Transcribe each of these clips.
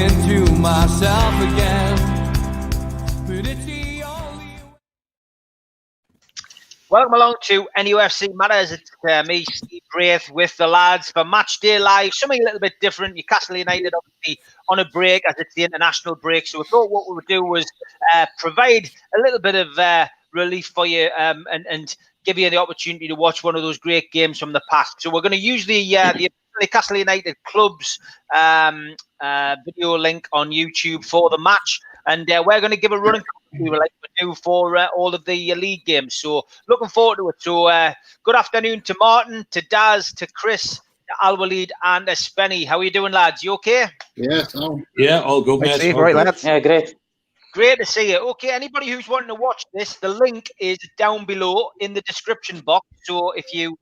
talking to myself again. But it's the only... Welcome along to NUFC Matters. It's me, Steve Braith, with the lads for Match Day Live. Something a little bit different. Newcastle United obviously on a break as it's the international break. So we thought what we would do was provide a little bit of relief for you and give you the opportunity to watch one of those great games from the past. So we're going to use the Newcastle United Club's video link on YouTube for the match. And we're going to give a running commentary like we do for all of the league games. So looking forward to it. So good afternoon to Martin, to Daz, to Chris, to Al-Walid and to Spenny. How are you doing, lads? You okay? Yes. Yeah, all good, mate. Right, lads. Yeah, great. Great to see you. Okay, anybody who's wanting to watch this, the link is down below in the description box. So if you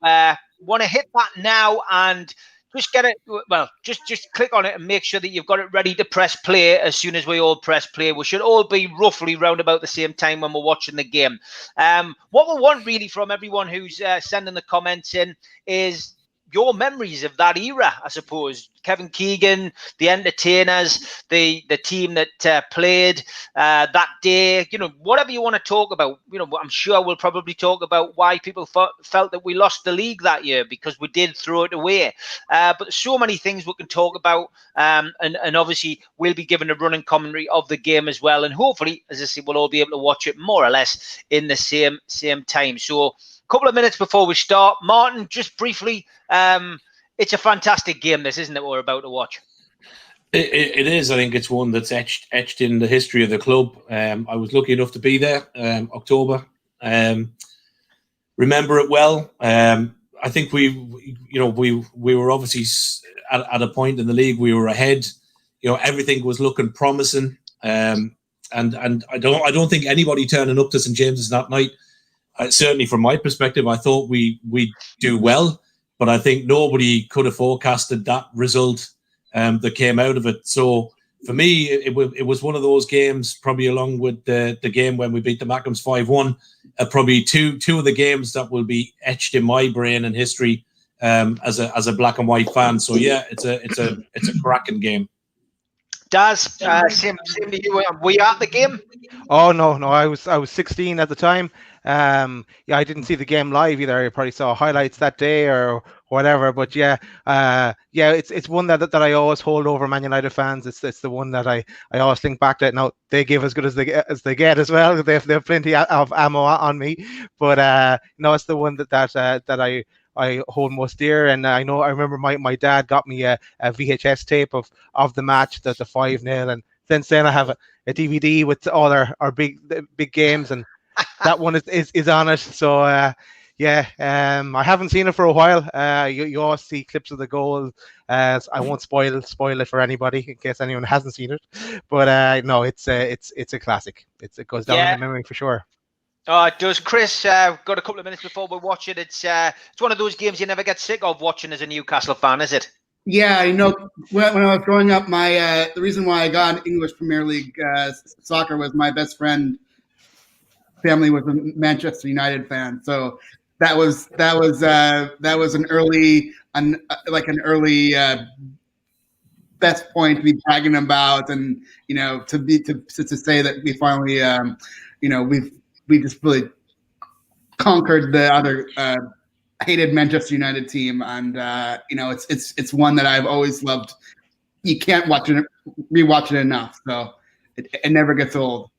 want to hit that now and just get it, well, just click on it and make sure that you've got it ready to press play as soon as we all press play. We should all be roughly round about the same time when we're watching the game. What we want really from everyone who's sending the comments in is your memories of that era, I suppose. Kevin Keegan, the entertainers, the team that played that day, you know, whatever you want to talk about. You know, I'm sure we'll probably talk about why people felt that we lost the league that year, because we did throw it away. But so many things we can talk about, and obviously we'll be giving a running commentary of the game as well. And hopefully, as I say, we'll all be able to watch it more or less in the same time. So couple of minutes before we start, Martin, just briefly, it's a fantastic game, this, isn't it, we're about to watch? It is. I think it's one that's etched in the history of the club. I was lucky enough to be there, October. Remember it well. I think we were obviously at a point in the league we were ahead. You know, everything was looking promising, and I don't think anybody turning up to St James's that night. Certainly from my perspective, I thought we'd do well, but I think nobody could have forecasted that result that came out of it. So for me, it was one of those games, probably along with the game when we beat the Macklams 5-1, probably two of the games that will be etched in my brain and history as a black and white fan. So yeah, it's a cracking game. Daz, same to you. Were you at the game? Oh no, I was 16 at the time. Yeah, I didn't see the game live either. I probably saw highlights that day or whatever. But yeah, it's one that I always hold over Man United fans. It's the one that I always think back to. Now they give as good as they get as well. They have plenty of ammo on me. But no, it's the one that I hold most dear. And I remember my dad got me a VHS tape of the match, the 5-0, and since then I have a DVD with all our big games, and that one is on it. So I haven't seen it for a while. You all see clips of the goal. I won't spoil it for anybody in case anyone hasn't seen it. But no, it's a classic. It goes down in the memory for sure. Oh, it does. Chris, got a couple of minutes before we watch it. It's one of those games you never get sick of watching as a Newcastle fan, is it? Yeah, you know, when I was growing up, the reason why I got English Premier League soccer was my best friend family was a Manchester United fan, so that was an early best point to be bragging about, and you know, to say that we finally we just really conquered the other hated Manchester United team, and you know, it's one that I've always loved. You can't rewatch it enough, so it never gets old.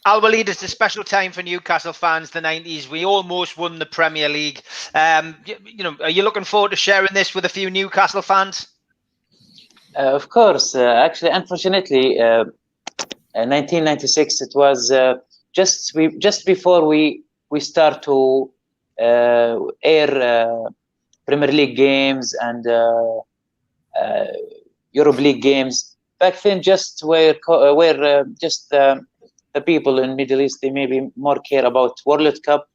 Al-Walid, it's a special time for Newcastle fans, the 90s. We almost won the Premier League. You know, are you looking forward to sharing this with a few Newcastle fans? Of course. Actually, unfortunately, 1996, it was just before we start to air Premier League games and Europe League games. Back then, just the people in Middle East, they maybe more care about World Cup,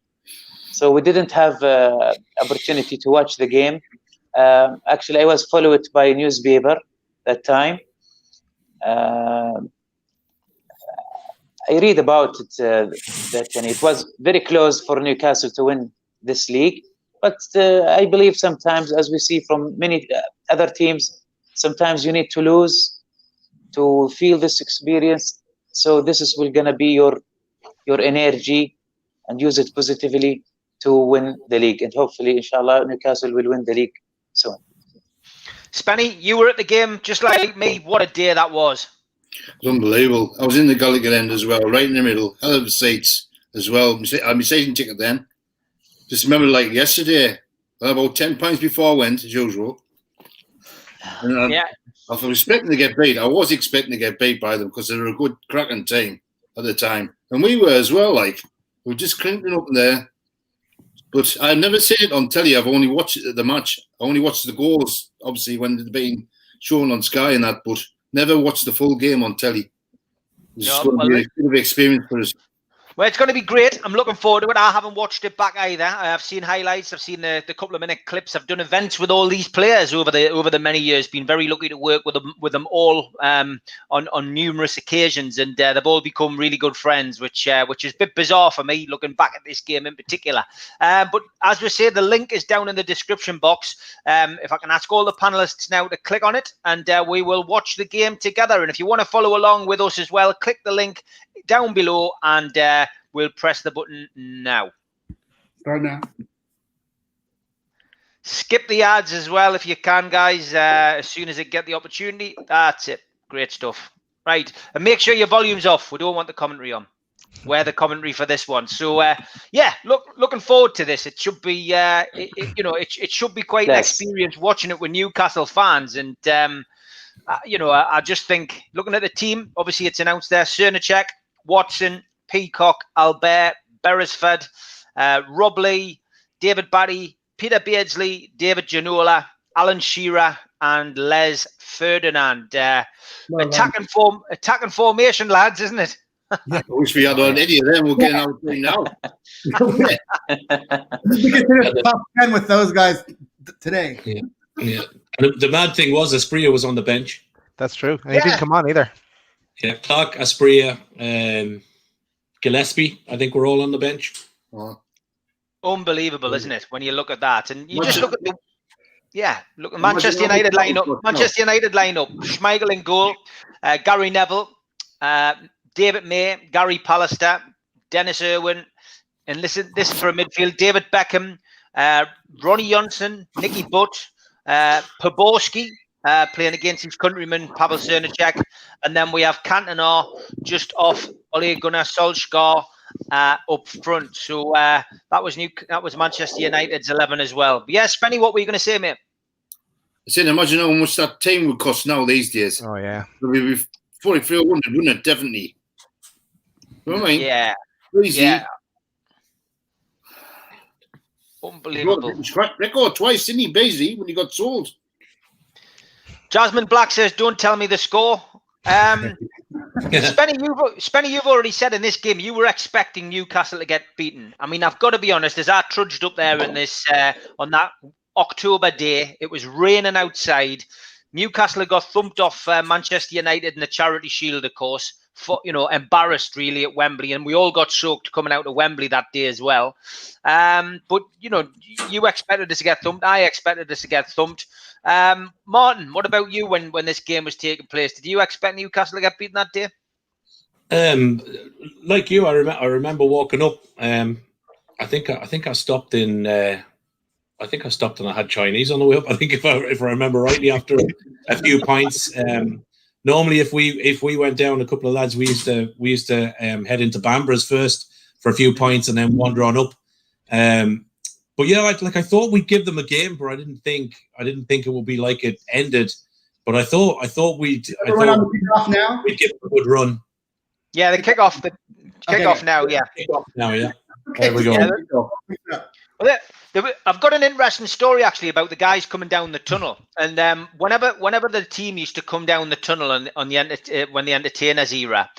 so we didn't have opportunity to watch the game. Actually, I was followed by a newspaper that time. I read about it and it was very close for Newcastle to win this league, but I believe sometimes, as we see from many other teams, sometimes you need to lose to feel this experience. So this is gonna be your energy, and use it positively to win the league. And hopefully, inshallah, Newcastle will win the league soon. Spenny, you were at the game just like me. What a day that was. It was unbelievable. I was in the Gallagher end as well, right in the middle. Hell of a seats as well. I had my season ticket then. Just remember, like yesterday, about 10 points before I went, as usual. And I was expecting to get beat. I was expecting to get beat by them because they were a good cracking team at the time. And we were as well, like. We were just clinking up there. But I've never seen it on telly. I've only watched the match. I only watched the goals, obviously, when they'd been shown on Sky and that, but never watched the full game on telly. It's going to be a bit of experience for us. Well, it's going to be great. I'm looking forward to it. I haven't watched it back either. I've seen highlights. I've seen the couple of minute clips. I've done events with all these players over the many years. Been very lucky to work with them all on numerous occasions, and they've all become really good friends, which is a bit bizarre for me looking back at this game in particular. But as we say, the link is down in the description box. If I can ask all the panelists now to click on it, and we will watch the game together. And if you want to follow along with us as well, click the link down below, and we'll press the button now. Start now. Skip the ads as well if you can, guys, as soon as you get the opportunity. That's it. Great stuff. Right. And make sure your volume's off. We don't want the commentary on. We're the commentary for this one. So, yeah, looking forward to this. It should be, it should be quite an experience watching it with Newcastle fans. And, I just think, looking at the team, obviously it's announced there, Cernacek, Watson, Peacock, Albert, Beresford, Rob Lee, David Batty, Peter Beardsley, David Ginola, Alan Shearer, and Les Ferdinand. Attacking formation, lads, isn't it? I wish we had on any of them. We're getting out now. We could finish the top 10 with those guys today. Yeah. And the mad thing was Asprilla was on the bench. That's true. And he didn't come on either. Yeah, Clark, Asprilla, Gillespie, I think we're all on the bench. Oh. Unbelievable, isn't it? When you look at that, and you just look at look at Manchester United lineup. Manchester United lineup: Schmeichel in goal, Gary Neville, David May, Gary Pallister, Dennis Irwin, and listen, this is for a midfield: David Beckham, Ronnie Johnson, Nicky Butt, Poborski. Playing against his countryman Pavel Cernacek, and then we have Cantona just off Ole Gunnar Solskjaer up front. So that was Manchester United's 11 as well. But yes, Spenny, what were you going to say, mate? I said, imagine how much that team would cost now these days. Oh yeah, it would be 4,400, wouldn't it? Definitely. You know what I mean? Yeah. Easy. Yeah. Unbelievable. Record twice, didn't he, Beasley, when he got sold? Jasmine Black says, "Don't tell me the score." Spenny, you've already said in this game you were expecting Newcastle to get beaten. I mean, I've got to be honest. As I trudged up there in this on that October day, it was raining outside. Newcastle got thumped off Manchester United in the Charity Shield, of course. Embarrassed really at Wembley, and we all got soaked coming out of Wembley that day as well. But you expected us to get thumped. I expected us to get thumped. Martin, what about you when this game was taking place? Did you expect Newcastle to get beaten that day? Like you, I remember walking up. I think I stopped in. I think I stopped and I had Chinese on the way up. I think if I remember rightly, after a few pints. Normally, if we went down, a couple of lads, we used to head into Bambra's first for a few pints and then wander on up. But yeah, I thought we'd give them a game, but I didn't think it would be like it ended. But I thought we'd give them a good run. Yeah, the kickoff now. Yeah, kickoff now. Yeah, okay. There we go. Well, I've got an interesting story actually about the guys coming down the tunnel. And whenever the team used to come down the tunnel when the Entertainers era,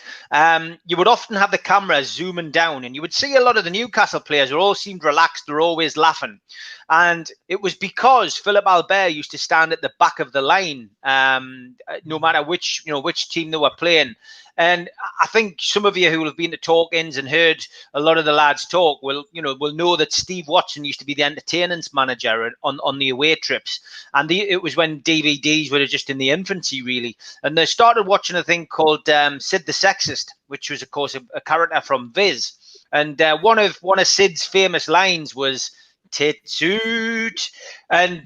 you would often have the camera zooming down, and you would see a lot of the Newcastle players who all seemed relaxed. They're always laughing, and it was because Philip Albert used to stand at the back of the line, no matter which team they were playing. And I think some of you who have been to talk-ins and heard a lot of the lads talk will know that Steve Watson used to be the entertainment manager on the away trips. And it was when DVDs were just in the infancy, really. And they started watching a thing called Sid the Sexist, which was, of course, a character from Viz. And one of Sid's famous lines was "tit suit," and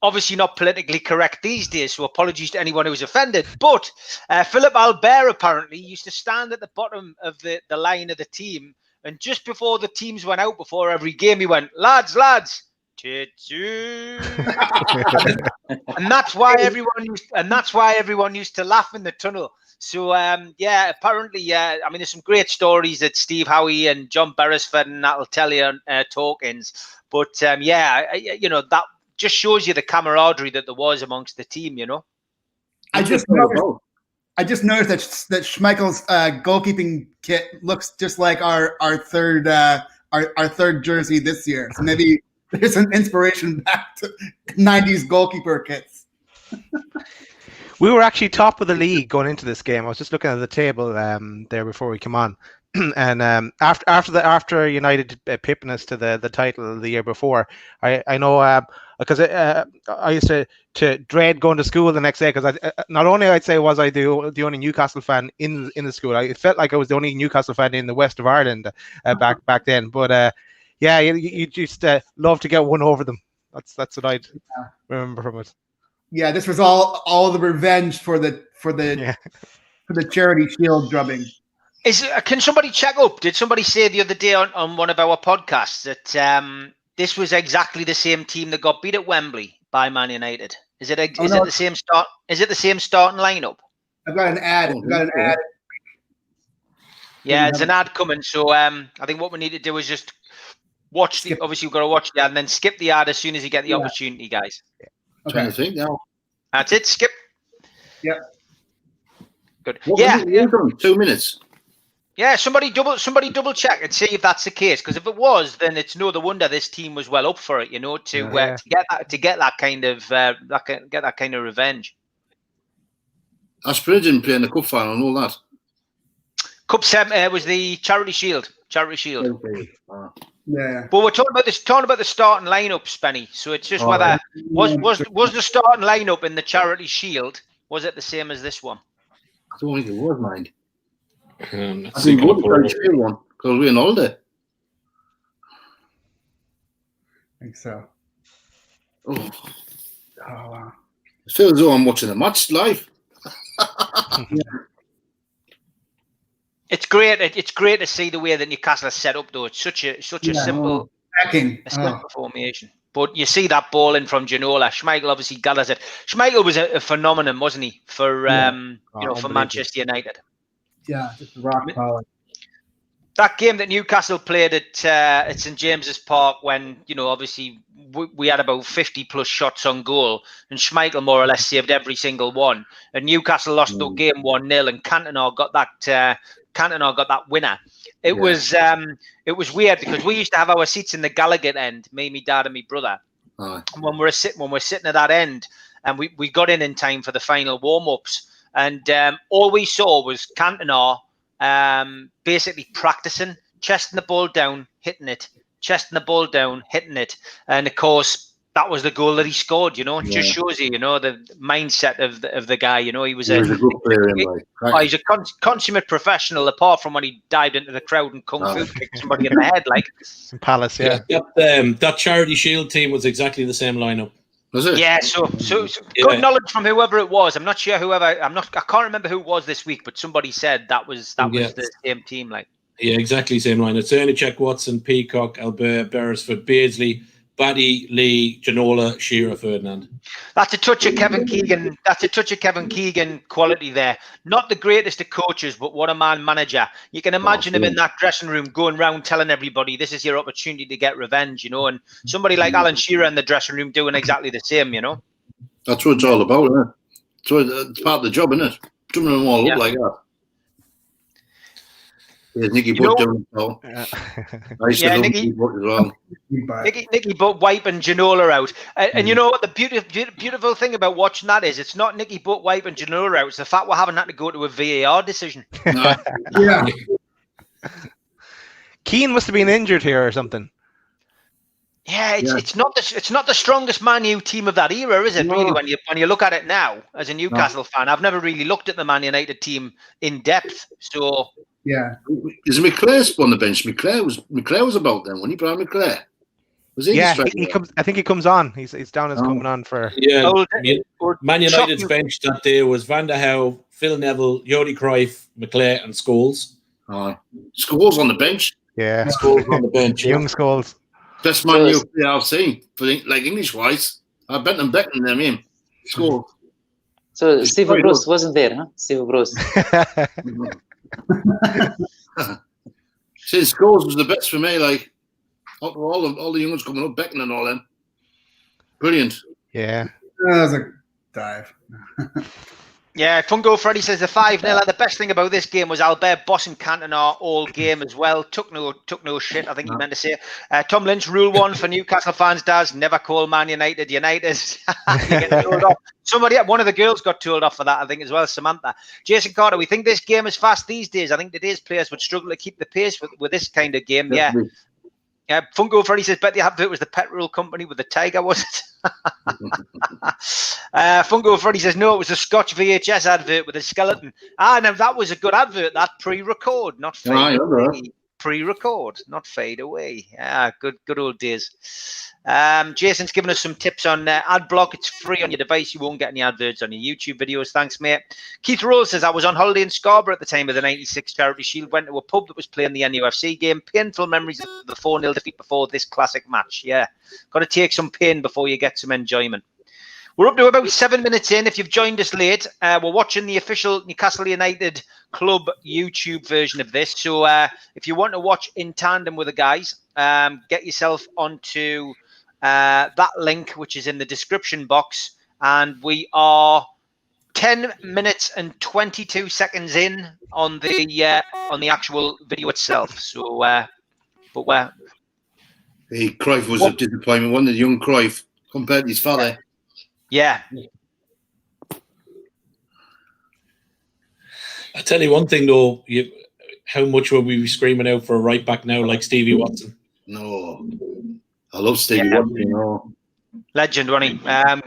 obviously not politically correct these days, so apologies to anyone who was offended. But Philip Albert apparently used to stand at the bottom of the line of the team, and just before the teams went out, before every game, he went, lads, tit suit. and that's why everyone used to laugh in the tunnel. So apparently, I mean, there's some great stories that Steve Howie and John Beresford and that'll tell you on talk-ins. But that just shows you the camaraderie that there was amongst the team. I just noticed that Schmeichel's goalkeeping kit looks just like our third jersey this year. So maybe there's an inspiration back to 90s goalkeeper kits. We were actually top of the league going into this game. I was just looking at the table there before we come on, and after United pipping us to the title the year before, I know because I used to dread going to school the next day, because not only I'd say was I the only Newcastle fan in the school, it felt like I was the only Newcastle fan in the west of Ireland back then. But you just love to get one over them. That's what I'd remember from it. Yeah, this was all the revenge for the charity shield drubbing. Can somebody check up? Did somebody say the other day on one of our podcasts that this was exactly the same team that got beat at Wembley by Man United? Is it the same start? Is it the same starting lineup? I've got an ad. Yeah, it's an ad coming. So I think what we need to do is just watch obviously we've got to watch the ad and then skip the ad as soon as you get the opportunity, guys. Okay. Trying to think now. That's it. Skip. Yep. Good. What was it? 2 minutes. Yeah, somebody double check and see if that's the case. Because if it was, then it's no wonder this team was well up for it. To get that kind of revenge. Aspera didn't play in the cup final and all that. Cup 7 was the Charity Shield. Okay. Yeah. But we're talking about the starting lineup, Spenny. So it's just whether was the starting lineup in the Charity Shield, was it the same as this one? I don't think it was, mind. I think it was the Charity Shield one because we're in holiday. I think so. Oh wow. It feels as though I'm watching a match live. It's great. It's great to see the way that Newcastle is set up, though. It's such a simple formation. But you see that ball in from Ginola. Schmeichel obviously gathers it. Schmeichel was a phenomenon, wasn't he, for for Manchester United? Yeah, just rock solid. That game that Newcastle played at St James's Park, when obviously we had about 50 plus shots on goal, and Schmeichel more or less saved every single one. And Newcastle lost the game 1-0, and Cantona got that winner. It was weird because we used to have our seats in the Gallagher end, me, my dad, and my brother. And when we're sitting at that end, and we got in time for the final warm ups, and all we saw was Cantona basically practicing, chesting the ball down, hitting it, chesting the ball down, hitting it, and of course that was the goal that he scored. It just shows you, the mindset of the guy. He was a good player. He's a consummate professional. Apart from when he dived into the crowd and kung fu kicked somebody in the head, like Palace. Yeah. That Charity Shield team was exactly the same lineup. Was it? Yeah. So good knowledge from whoever it was. I'm not sure I can't remember who it was this week, but somebody said that was the same team. Like. Yeah, exactly same line. It's Ernicek, Watson, Peacock, Albert, Beresford, Beardsley, Batty, Lee, Ginola, Shearer, Ferdinand. That's a touch of Kevin Keegan. That's a touch of Kevin Keegan quality there. Not the greatest of coaches, but what a man manager. You can imagine him in that dressing room going round telling everybody this is your opportunity to get revenge, and somebody like Alan Shearer in the dressing room doing exactly the same, That's what it's all about, isn't it? So it's part of the job, isn't it? Some of them all look like that. Yeah, Nicky You know- Butt doing it all. I used to Yeah, love Nicky- Nicky Butt as well. Nicky Butt wiping Ginola out, and you know what the beautiful thing about watching that is, it's not Nicky Butt wiping Ginola out; it's the fact we haven't had to go to a VAR decision. No, Yeah. Keane must have been injured here or something. Yeah, Yeah. it's not the strongest Man U team of that era, is it? No. Really, when you look at it now, as a Newcastle fan, I've never really looked at the Man United team in depth. So Yeah. is McClare on the bench? McClare was about then, wasn't he? Brian McClare. Was he? Yeah, the he striker? comes. I think he comes on. He's down as Oh. coming on for. Yeah, Old- Man United's shocking- bench that day was Van der Howe, Phil Neville, Jody Cruyff, McClare, and Scholes. Scholes on the bench. Yeah, Scholes on the bench. young Scholes. Best Man U player I've seen for like English wise. I bet them better than him. Scholes. So Steve very Bruce wasn't there, huh? Steve Bruce. Since Scholes was the best for me, like all the young ones coming up, Beckham and all them. Brilliant. Yeah. That was a dive. Yeah, Fungo Freddy says the 5-0. The best thing about this game was Albert bossing Cantona all game as well. Took no shit, I think he meant to say. Tom Lynch, rule 1 for Newcastle fans does never call Man United United. You get told off. One of the girls got told off for that, I think, as well, Samantha. Jason Carter, we think this game is fast these days. I think today's players would struggle to keep the pace with this kind of game. Yeah. Yeah, Fungo Freddy says, bet the advert was the petrol company with the tiger, was it? Fungo Freddy says, no, it was a Scotch VHS advert with a skeleton. Now that was a good advert, that pre-record, not fade away. Pre-record, not fade away. Good old days. Jason's given us some tips on ad block. It's free on your device. You won't get any adverts on your YouTube videos. Thanks, mate. Keith Rowell says, I was on holiday in Scarborough at the time of the 96 Charity Shield. Went to a pub that was playing the NUFC game. Painful memories of the 4-0 defeat before this classic match. Yeah, got to take some pain before you get some enjoyment. We're up to about 7 minutes in. If you've joined us late, we're watching the official Newcastle United Club YouTube version of this. So if you want to watch in tandem with the guys, get yourself onto that link, which is in the description box. And we are 10 minutes and 22 seconds in on the actual video itself. So, but where? Hey, Cruyff was a disappointment. One of the young Cruyff compared to his father. Yeah. I tell you one thing though, how much will we be screaming out for a right back now, like Stevie Watson? No, I love Stevie Watson. You know. Legend, wasn't he? I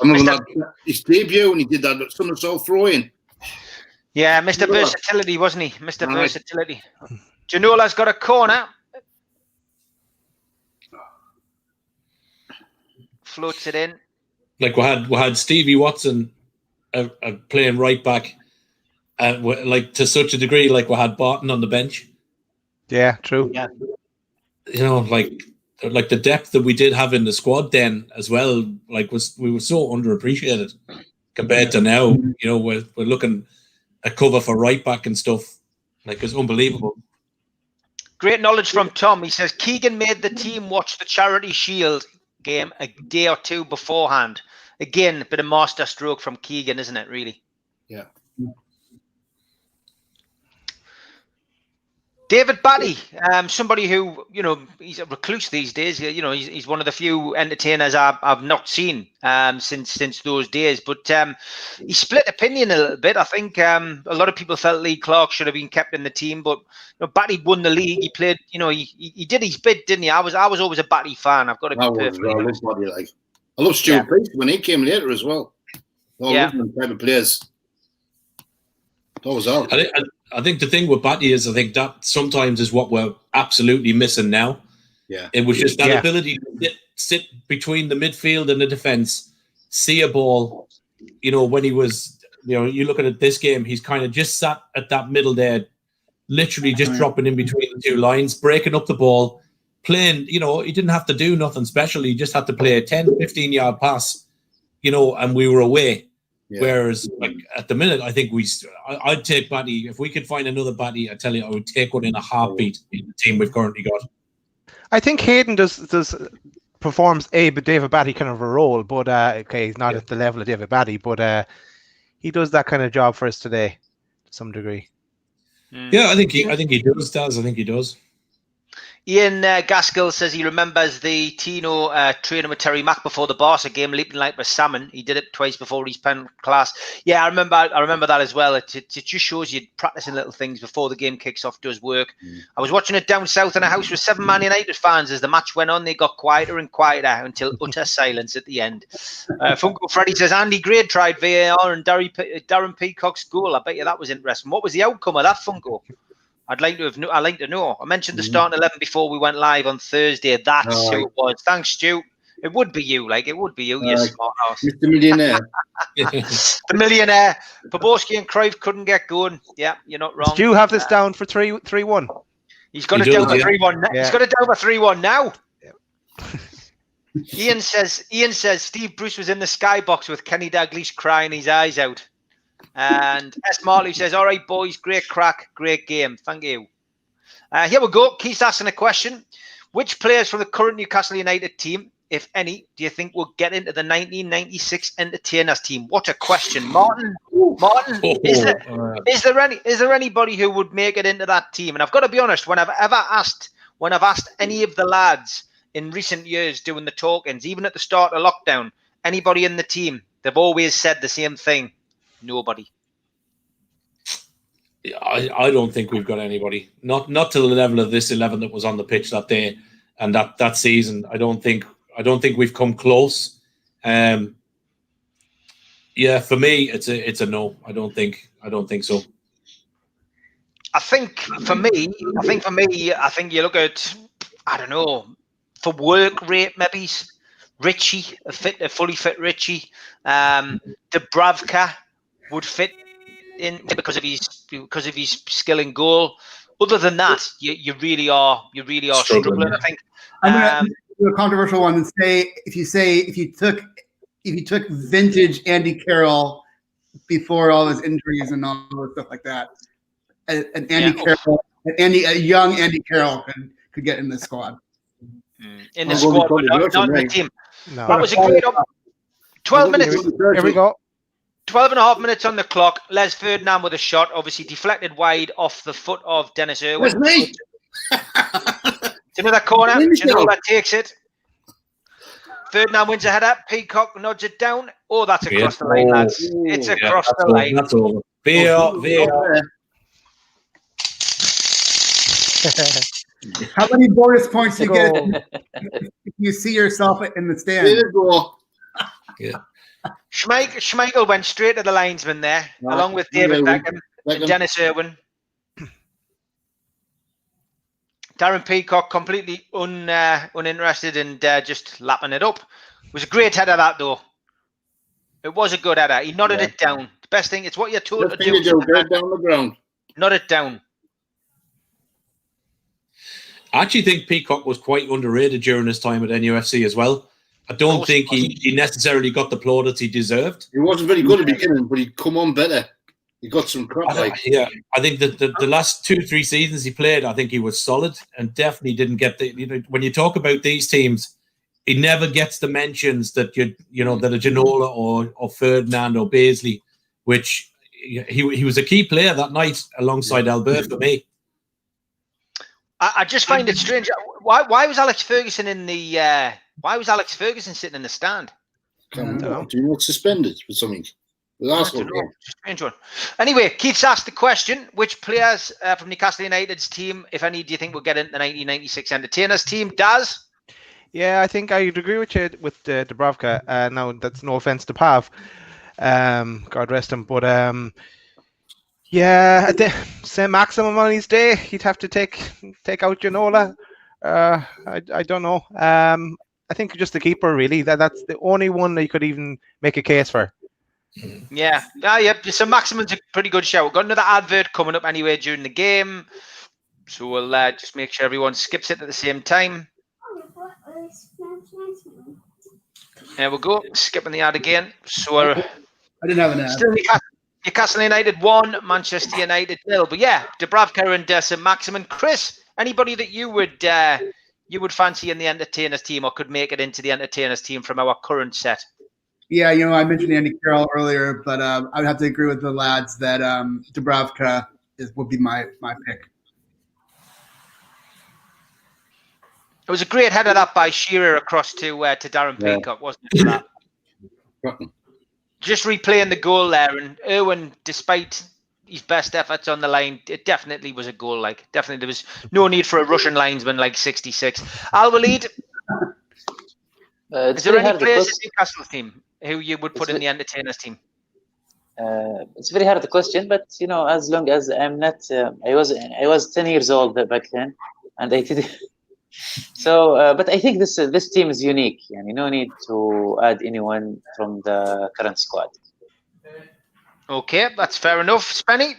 remember that his debut when he did that somersault throw in. Yeah, Mr. Versatility, wasn't he? Mr. Versatility. Janola's got a corner. Floats it in. Like we had Stevie Watson playing right back, like to such a degree, like we had Barton on the bench. Yeah, true. Yeah. You know, like the depth that we did have in the squad then as well, like we were so underappreciated compared to now. You know, we're looking at cover for right back and stuff. Like it's unbelievable. Great knowledge from Tom. He says Keegan made the team watch the Charity Shield game a day or two beforehand. Again, a bit of master stroke from Keegan, isn't it, really? Yeah. David Batty, somebody who, you know, he's a recluse these days. You know, he's one of the few entertainers I've not seen since those days. But he split opinion a little bit. I think a lot of people felt Lee Clark should have been kept in the team. But you know, Batty won the league. He played, you know, he did his bit, didn't he? I was always a Batty fan. I've got to be perfectly honest. I love Stuart Pearce when he came later as well. All Yeah. of them type of players. That was all. I think the thing with Batty is I think that sometimes is what we're absolutely missing now. Yeah. It was just that ability to sit between the midfield and the defence, see a ball. You know, when he was, you know, you look at this game, he's kind of just sat at that middle there, literally just dropping in between the two lines, breaking up the ball, playing, you know, he didn't have to do nothing special. He just had to play a 10, 15-yard pass, you know, and we were away. Yeah. Whereas, like at the minute, I think I'd take Batty. If we could find another Batty, I tell you, I would take one in a heartbeat in the team we've currently got. I think Hayden performs David Batty kind of a role, but okay, he's not at the level of David Batty, but he does that kind of job for us today to some degree. Yeah, I think he does, Daz. I think he does. Ian Gaskell says he remembers the Tino training with Terry Mack before the Barca game, leaping like a salmon. He did it twice before his pen class. Yeah, I remember that as well. It just shows you practicing little things before the game kicks off does work. I was watching it down south in a house with 7 Man United fans. As the match went on, they got quieter and quieter until utter silence at the end. Funko Freddy says Andy Gray tried VAR and Darren Peacock's goal. I bet you that was interesting. What was the outcome of that, Funko? I'd like to know. I mentioned the starting 11 before we went live on Thursday. That's who it was. Thanks, Stu. It would be you, you smart house. Mr. Millionaire. The millionaire. Poborski and Cruyff couldn't get going. Yeah, you're not wrong. Do you have this down for 3-1? He's got it down for 3-1. He's got it down for 3-1 now. Ian says Steve Bruce was in the skybox with Kenny Dalglish crying his eyes out. And S. Marley says, all right, boys, great crack, great game. Thank you. Here we go. Keith's asking a question. Which players from the current Newcastle United team, if any, do you think will get into the 1996 Entertainers team? What a question. Martin, is there anybody who would make it into that team? And I've got to be honest, when I've asked any of the lads in recent years doing the talk-ins, even at the start of lockdown, anybody in the team, they've always said the same thing. Nobody. I don't think we've got anybody. Not to the level of this 11 that was on the pitch that day and that season. I don't think we've come close. Yeah, for me, it's a no. I don't think so. I think for me, you look at, I don't know, for work rate maybe Richie, a fully fit Richie, Dubravka would fit in because of his skill in goal. Other than that, you really are struggling. I think. I'm going to do a controversial one and say if you took vintage Andy Carroll before all his injuries and all the stuff like that, a young Andy Carroll could get in the squad. In the squad, but not in the team. No. That was a great 12 minutes. Here we go. 12 and a half minutes on the clock. Les Ferdinand with a shot, obviously deflected wide off the foot of Dennis Irwin. That's me. It's another corner. Ginola takes it. Ferdinand wins a header. Peacock nods it down. Oh, that's across the line, lads. It's across the line. That's over. VAR. How many bonus points do you get if you see yourself in the stand? There you go. Yeah. Schmeichel went straight to the linesman there, along with David Beckham and Dennis Irwin. Darren Peacock completely uninterested and just lapping it up. It was a great header, that, though. It was a good header. He nodded it down. The best thing, it's what you're told to do. Get down the ground. Nod it down. I actually think Peacock was quite underrated during his time at NUFC as well. I don't think he necessarily got the plaudits he deserved. He wasn't very good at the beginning, but he'd come on better. He got some crap. Yeah, I think that the last 2-3 seasons he played, I think he was solid and definitely didn't get the. When you talk about these teams, he never gets the mentions that that a Ginola or Ferdinand or Baisley, which he was a key player that night alongside Albert for me. I just find it strange. Why was Alex Ferguson in the? Why was Alex Ferguson sitting in the stand? Do you not suspended for something? Strange one. Anyway, Keith's asked the question: which players from Newcastle United's team, if any, do you think will get into the 1996 Entertainers team? Daz? Yeah, I think I'd agree with you with Dubravka. Now, that's no offense to Pav. God rest him. But yeah, say maximum on his day, he'd have to take out Ginola. I don't know. I think just the keeper, really. That's the only one that you could even make a case for. Yeah. So Maximin's a pretty good show. We've got another advert coming up anyway during the game. So we'll just make sure everyone skips it at the same time. There we go. Skipping the ad again. So I didn't have an ad. Still Newcastle United 1, Manchester United 0. But yeah, Dubravka and St. Maximin. Chris, anybody that you would fancy in the Entertainers team or could make it into the Entertainers team from our current set? Yeah, I mentioned Andy Carroll earlier, but I would have to agree with the lads that Dubravka would be my pick. It was a great header that by Shearer across to Darren Yeah. Peacock, wasn't it? For that? Just replaying the goal there, and Irwin, despite his best efforts on the line, it definitely was a goal. Like, definitely, there was no need for a Russian linesman like 66. Al-Walid, is there any players in Newcastle's team who you would put in the entertainers team? It's very hard question, but you know, as long as I'm not, I was 10 years old back then, and I did. So, but I think this team is unique. Yani no need to add anyone from the current squad. Okay, that's fair enough. Spenny?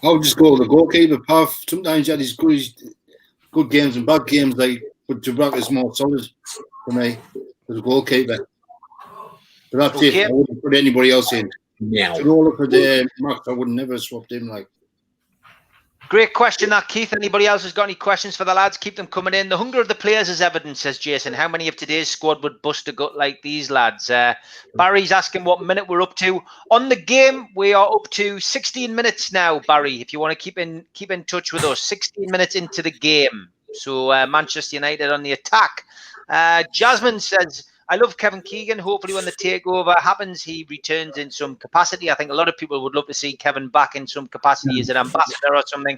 I'll just go with the goalkeeper. Pav. Sometimes he had his good games and bad games. But Dubravka's more solid for me as a goalkeeper. But that's Okay. it. I wouldn't put anybody else in. Meow. To roll up for the Max, I would never have swapped him. Like, Great question, that, Keith. Anybody else has got any questions for the lads? Keep them coming in. The hunger of the players is evident, says Jason. How many of today's squad would bust a gut like these lads? Barry's asking what minute we're up to. On the game, we are up to 16 minutes now, Barry, if you want to keep in touch with us. 16 minutes into the game. So Manchester United on the attack. Jasmine says, I love Kevin Keegan. Hopefully when the takeover happens, he returns in some capacity. I think a lot of people would love to see Kevin back in some capacity as an ambassador or something.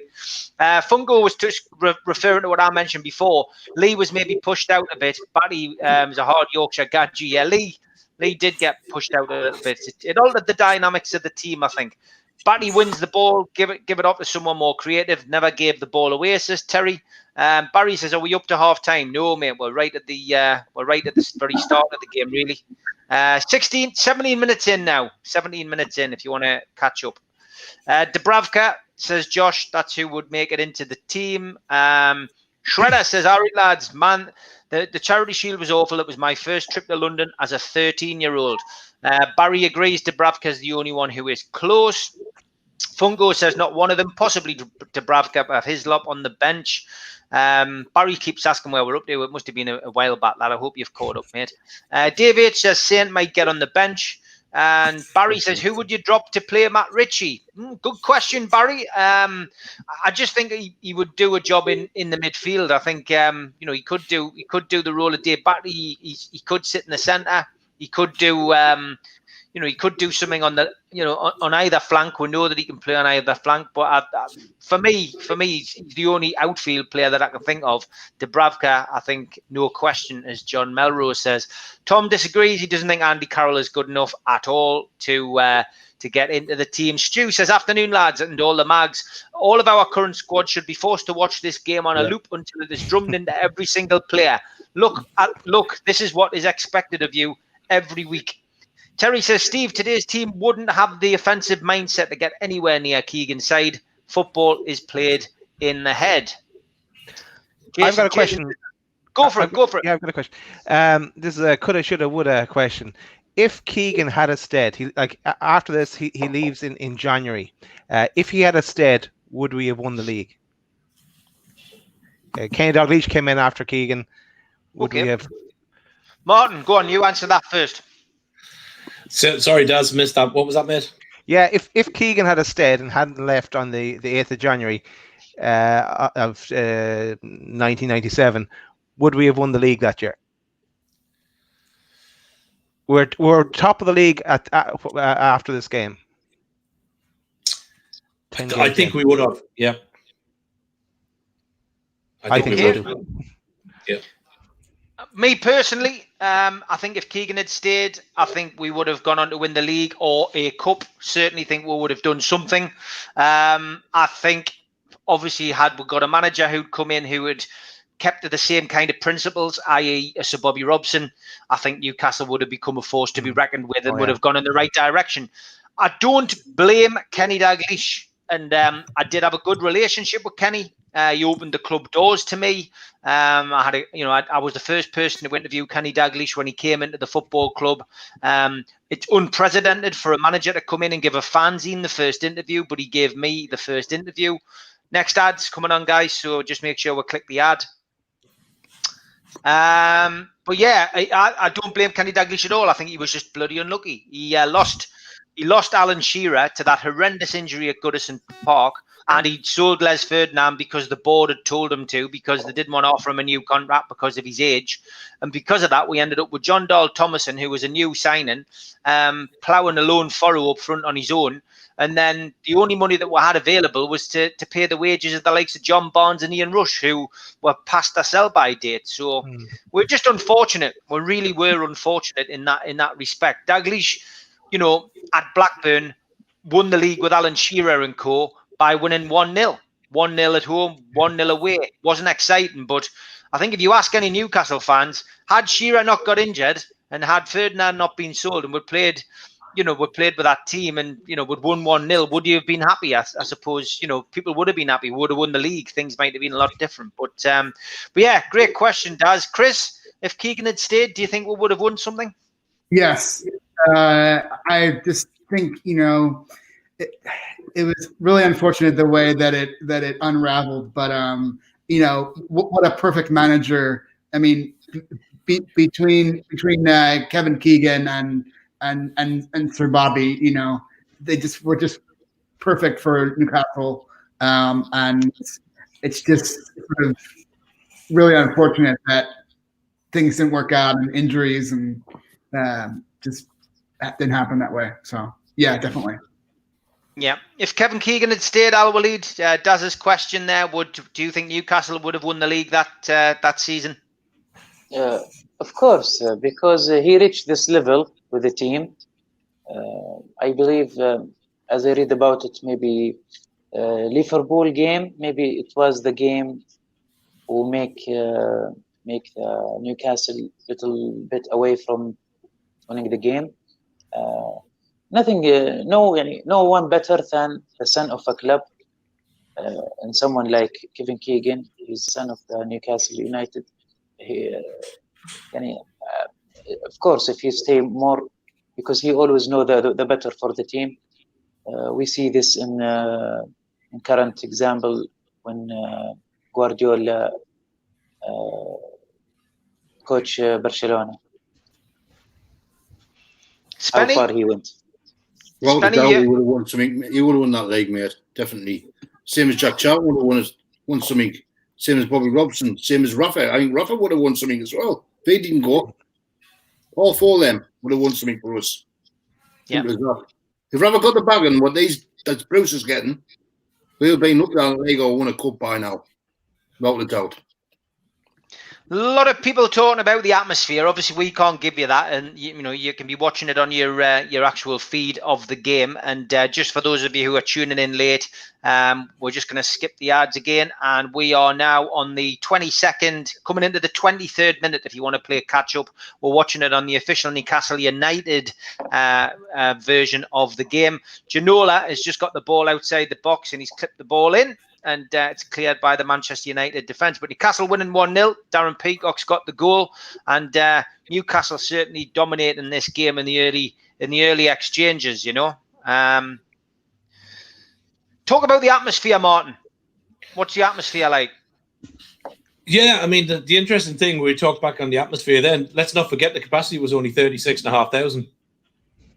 Fungo was referring to what I mentioned before. Lee was maybe pushed out a bit. Barry is a hard Yorkshire gadget. Yeah, Lee did get pushed out a little bit. It altered the dynamics of the team, I think. Barry wins the ball, give it off to someone more creative. Never gave the ball away, says Terry. Barry says, "Are we up to half time?" No, mate. We're right at the very start of the game, really. 17 minutes in now. 17 minutes in, if you want to catch up. Dubravka, says Josh. That's who would make it into the team. Shredder says, "All right, lads, man. The Charity Shield was awful. It was my first trip to London as a 13-year-old." Barry agrees Dubravka is the only one who is close. Fungo says not one of them, possibly Dubravka, but his lot on the bench. Barry keeps asking where we're up to. It must have been a while back, lad. I hope you've caught up, mate. Dave H says Saint might get on the bench. And Barry says, who would you drop to play Matt Ritchie? Good question, Barry. I just think he would do a job in the midfield. I think he could do the role of Dave Barry. He could sit in the centre. He could do he could do something on the on either flank. We know that he can play on either flank, but for me, he's the only outfield player that I can think of. Dubravka, I think, no question, as John Melrose says. Tom disagrees. He doesn't think Andy Carroll is good enough at all to get into the team. Stu says, "Afternoon, lads, and all the mags. All of our current squad should be forced to watch this game on a loop until it is drummed into every single player. Look, this is what is expected of you every week." Terry says, "Steve, today's team wouldn't have the offensive mindset to get anywhere near Keegan's side. Football is played in the head." Jason, I've got a question. Go for it. Yeah, I've got a question. This is a coulda, shoulda, woulda question. If Keegan had a stead, after this, he leaves in January. If he had a stead, would we have won the league? Kenny Dalglish came in after Keegan. Would we have? Martin, go on. You answer that first. So, sorry, Daz, missed that. What was that, mate? Yeah, if Keegan had a stead and hadn't left on the 8th of January of 1997, would we have won the league that year? We're top of the league after this game. I think we would have. Yeah. I think we would have. Yeah. Me personally, I think if Keegan had stayed, I think we would have gone on to win the league or a cup. Certainly think we would have done something. I think, obviously, had we got a manager who'd come in who had kept to the same kind of principles, i.e. Sir Bobby Robson, I think Newcastle would have become a force to be reckoned with and would have gone in the right direction. I don't blame Kenny Dalglish, and I did have a good relationship with Kenny. He opened the club doors to me. I was the first person to interview Kenny Dalglish when he came into the football club. It's unprecedented for a manager to come in and give a fanzine the first interview, but he gave me the first interview. Next ad's coming on, guys, so just make sure we click the ad. But yeah, I don't blame Kenny Dalglish at all. I think he was just bloody unlucky. He he lost Alan Shearer to that horrendous injury at Goodison Park, and he sold Les Ferdinand because the board had told him to, because they didn't want to offer him a new contract because of his age. And because of that, we ended up with John Dahl Thomason, who was a new signing, ploughing a lone furrow up front on his own. And then the only money that we had available was to pay the wages of the likes of John Barnes and Ian Rush, who were past their sell-by date. So we're just unfortunate. We really were unfortunate in that respect. Dalglish, at Blackburn, won the league with Alan Shearer and co. by winning 1-0. 1-0 at home, 1-0 away. It wasn't exciting, but I think if you ask any Newcastle fans, had Shearer not got injured and had Ferdinand not been sold and we played with that team and, we'd won 1-0, would you have been happy? I suppose, people would have been happy. We would have won the league. Things might have been a lot different. But yeah, great question, Daz. Chris, if Keegan had stayed, do you think we would have won something? Yes. I just think, it was really unfortunate the way that it unraveled. But, what a perfect manager. I mean, between Kevin Keegan and Sir Bobby, they just were just perfect for Newcastle. And it's just sort of really unfortunate that things didn't work out and injuries and just that didn't happen that way. So yeah, definitely. Yeah. If Kevin Keegan had stayed, Al Walid, Daz's question there, do you think Newcastle would have won the league that season? Of course, because he reached this level with the team. I believe, as I read about it, maybe Liverpool game, maybe it was the game who make Newcastle a little bit away from winning the game. Nothing, no one better than the son of a club, and someone like Kevin Keegan. He's son of the Newcastle United. Of course, if you stay more, because he always know the better for the team. We see this in current example when Guardiola coach Barcelona. How far he went. Well, he would have won something. He would have won that league, mate. Definitely. Same as Jack Charlton would have won something. Same as Bobby Robson. Same as Rafa. I think Rafa would have won something as well. They didn't go. All four of them would have won something for us. Yeah. If Rafa got the bag and what that Bruce is getting, we'll be up down the league or won a cup by now. Without a doubt. A lot of people talking about the atmosphere. Obviously, we can't give you that, and you can be watching it on your actual feed of the game. And just for those of you who are tuning in late, we're just going to skip the ads again, and we are now on the 22nd, coming into the 23rd minute. If you want to play catch up, we're watching it on the official Newcastle United version of the game. Ginola has just got the ball outside the box, and he's clipped the ball in. And it's cleared by the Manchester United defence. But Newcastle winning 1-0. Darren Peacock's got the goal, and Newcastle certainly dominating this game in the early exchanges. Talk about the atmosphere, Martin. What's the atmosphere like? Yeah, I mean the interesting thing, we talked back on the atmosphere. Then let's not forget the capacity was only 36,500.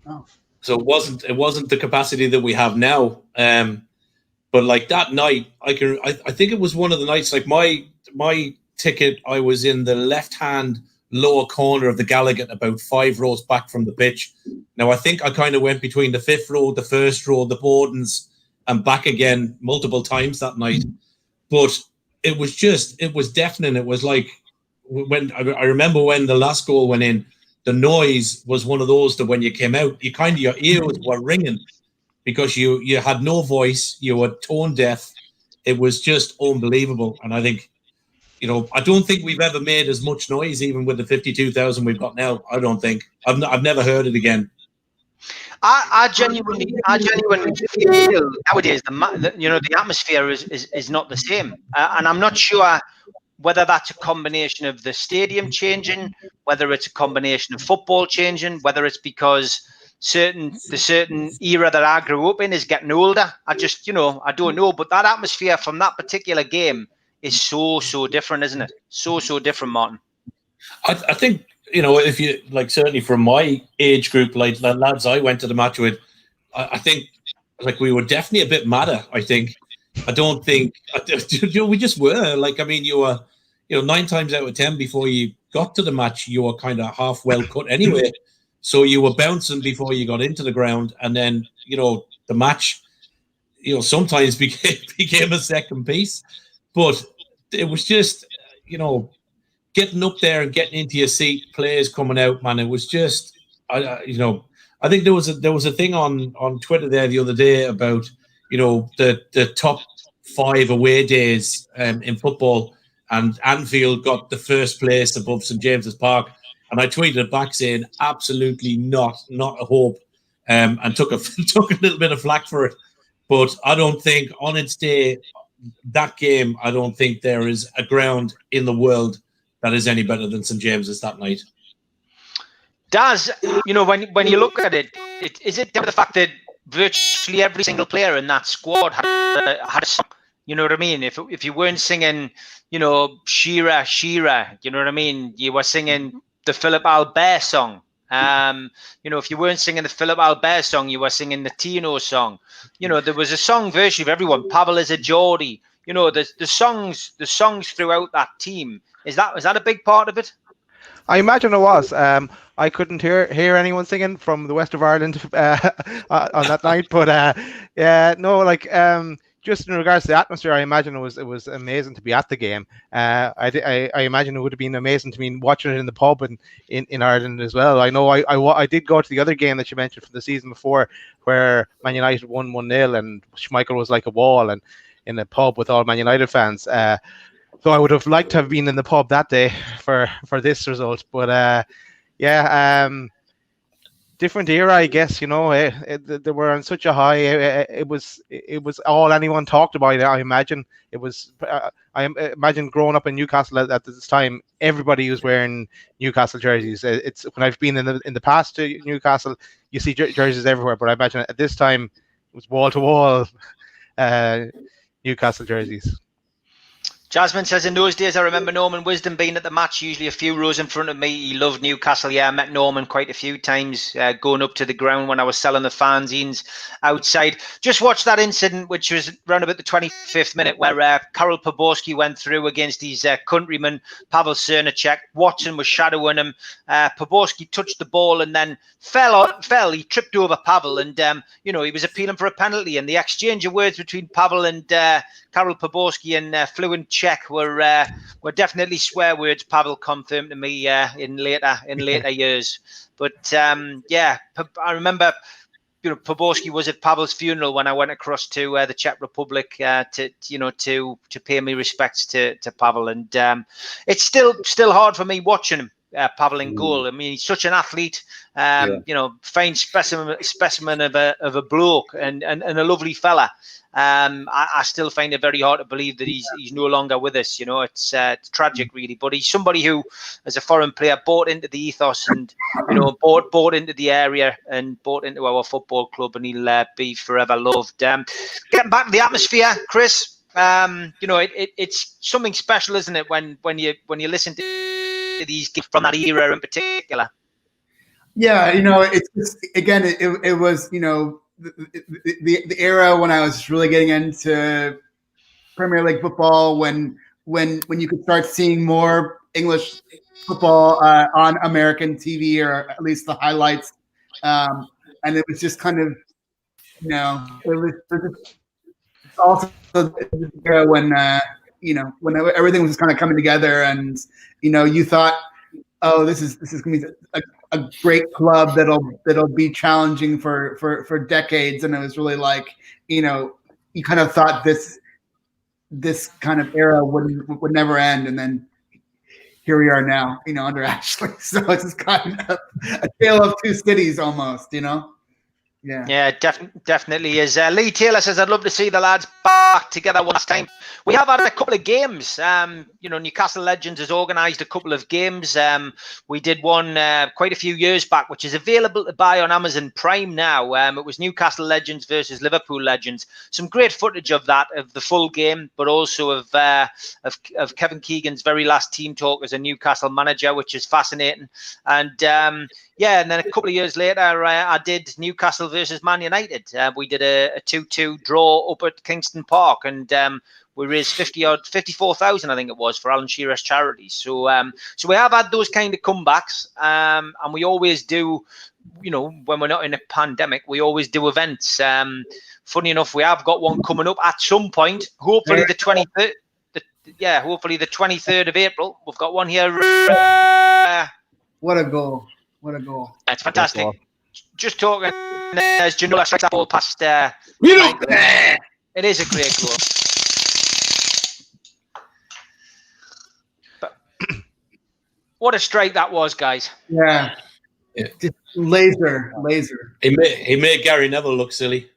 Oh. So it wasn't the capacity that we have now. But like that night, I think it was one of the nights. Like my ticket, I was in the left-hand lower corner of the Gallagher, about 5 rows back from the pitch. Now I think I kind of went between the 5th row, the 1st row, the Bordens, and back again multiple times that night. But it was deafening. It was like when I remember when the last goal went in, the noise was one of those that when you came out, your ears were ringing. Because you had no voice, you were tone deaf. It was just unbelievable. And I think, I don't think we've ever made as much noise, even with the 52,000 we've got now. I don't think. I've never heard it again. I genuinely feel nowadays the atmosphere is not the same, and I'm not sure whether that's a combination of the stadium changing, whether it's a combination of football changing, whether it's because the certain era that I grew up in is getting older. I just, I don't know. But that atmosphere from that particular game is so different, isn't it? So different, Martin. I think, if you, like, certainly from my age group, like the lads I went to the match with, I think like we were definitely a bit madder. I think. I don't think we just were. Like, I mean, you were, 9 times out of 10 before you got to the match, you were kind of half well cut anyway. So you were bouncing before you got into the ground, and then the match, sometimes became a second piece. But it was just, getting up there and getting into your seat, players coming out, man. It was just, I think there was a thing on Twitter there the other day about the top 5 away days in football, and Anfield got the first place above St James's Park, and I tweeted back saying absolutely not a hope, and took a little bit of flack for it. But I don't think on its day, that game, I don't think there is a ground in the world that is any better than St James's that night. Daz, when you look at it, is it down to the fact that virtually every single player in that squad had a song? You know what I mean? If you weren't singing, Shira, you know what I mean? You were singing the Philip Albert song. If you weren't singing the Philip Albert song, you were singing the Tino song. There was a song virtually of everyone. Pavel is a Geordie. The songs throughout that team. Was that a big part of it? I imagine it was. I couldn't hear anyone singing from the west of Ireland on that night, but just in regards to the atmosphere, I imagine it was amazing to be at the game. I imagine it would have been amazing to be watching it in the pub in Ireland as well. I know I did go to the other game that you mentioned from the season before, where Man United won 1-0 and Schmeichel was like a wall and in a pub with all Man United fans. So I would have liked to have been in the pub that day for this result, but different era, I guess. They were on such a high. It was all anyone talked about. I imagine it was. I imagine growing up in Newcastle at this time, everybody was wearing Newcastle jerseys. It's when I've been in the past to Newcastle, you see jerseys everywhere, but I imagine at this time it was wall to wall Newcastle jerseys. Jasmine says, in those days, I remember Norman Wisdom being at the match, usually a few rows in front of me. He loved Newcastle. Yeah, I met Norman quite a few times going up to the ground when I was selling the fanzines outside. Just watched that incident, which was around about the 25th minute, where Karol Poborski went through against his countryman, Pavel Cernacek. Watson was shadowing him. Poborski touched the ball and then fell. He tripped over Pavel, and he was appealing for a penalty. And the exchange of words between Pavel and Karol Poborski and fluent Czech were definitely swear words. Pavel confirmed to me in later years. But I remember Poborski was at Pavel's funeral when I went across to the Czech Republic to pay me respects to Pavel, and it's still hard for me watching him. Pavel in goal. I mean, he's such an athlete, fine specimen of a bloke and a lovely fella. I still find it very hard to believe that he's no longer with us. It's tragic, really. But he's somebody who, as a foreign player, bought into the ethos and bought into the area and bought into our football club, and he'll be forever loved. Getting back to the atmosphere, Chris. It's something special, isn't it, when you listen to these gigs from that era in particular? Yeah, it's just, again, it was the era when I was really getting into Premier League football, when you could start seeing more English football on American TV, or at least the highlights, and it was just kind of it was just also the era when when everything was just kind of coming together, and you thought, oh, this is gonna be a great club that'll be challenging for decades, and it was really like you kind of thought this kind of era would never end, and then here we are now, under Ashley. So it's just kind of a tale of two cities almost, Yeah, definitely is. Lee Taylor says, I'd love to see the lads back together one last time. We have had a couple of games. Newcastle Legends has organised a couple of games. We did one quite a few years back, which is available to buy on Amazon Prime now. It was Newcastle Legends versus Liverpool Legends. Some great footage of that, of the full game, but also of Kevin Keegan's very last team talk as a Newcastle manager, which is fascinating. And Yeah, and then a couple of years later, I did Newcastle versus Man United. We did a 2-2 draw up at Kingston Park, and we raised 54,000, I think it was, for Alan Shearer's charities. So we have had those kind of comebacks, and we always do. You know, when we're not in a pandemic, we always do events. Funny enough, we have got one coming up at some point. Hopefully the 23rd. Hopefully the 23rd of April. We've got one here. What a goal! What a goal! It's fantastic. Just talking as Ginola strikes that ball past. It is a great goal. But what a strike that was, guys. Yeah. Just laser. He made Gary Neville look silly.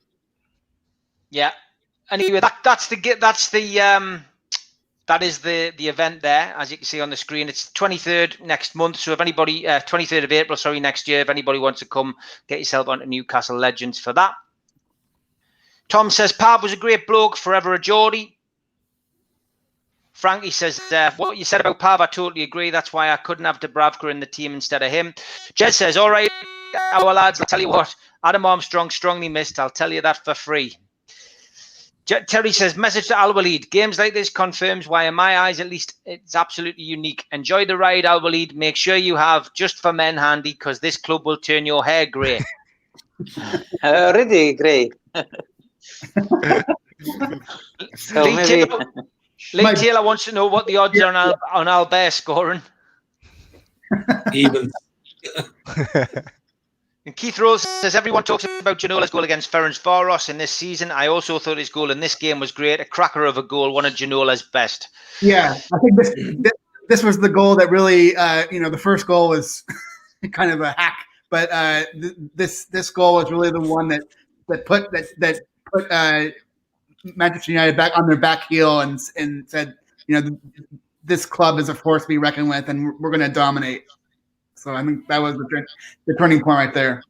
Yeah. Anyway, that is the event there, as you can see on the screen. It's 23rd next month. So if anybody, 23rd of April, sorry, next year, if anybody wants to come, get yourself onto Newcastle Legends for that. Tom says, Pav was a great bloke, forever a Geordie. Frankie says, what you said about Pav, I totally agree. That's why I couldn't have Dubravka in the team instead of him. Jed says, all right, our lads, I'll tell you what, Adam Armstrong strongly missed. I'll tell you that for free. Terry says, message to Al Walid. Games like this confirms why, in my eyes, at least, it's absolutely unique. Enjoy the ride, Al Walid. Make sure you have Just for Men handy, because this club will turn your hair grey. Already grey. So Lee Taylor wants to know what the odds are on Albert scoring. Even. And Keith Rose says, everyone talks about Janola's goal against Ferencvaros in this season. I also thought his goal in this game was great. A cracker of a goal, one of Janola's best. Yeah, I think this was the goal that really, the first goal was kind of a hack, but this goal was really the one that put Manchester United back on their back heel and said, this club is a force to be reckoned with, and we're going to dominate. So I think that was the turning point right there.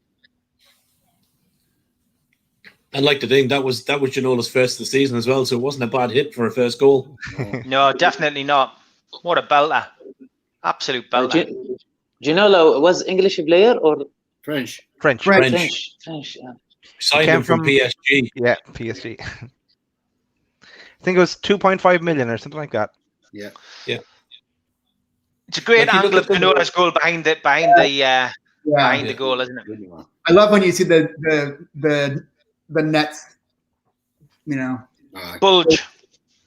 I'd like to think that was Janola's first of the season as well, so it wasn't a bad hit for a first goal. No, definitely not. What a belter. Absolute belter. Ginola was English player or French? French. Signed him from PSG. Yeah, PSG. I think it was 2.5 million or something like that. Yeah. It's a great angle of Janola's goal behind the goal, isn't it? I love when you see the nets, bulge.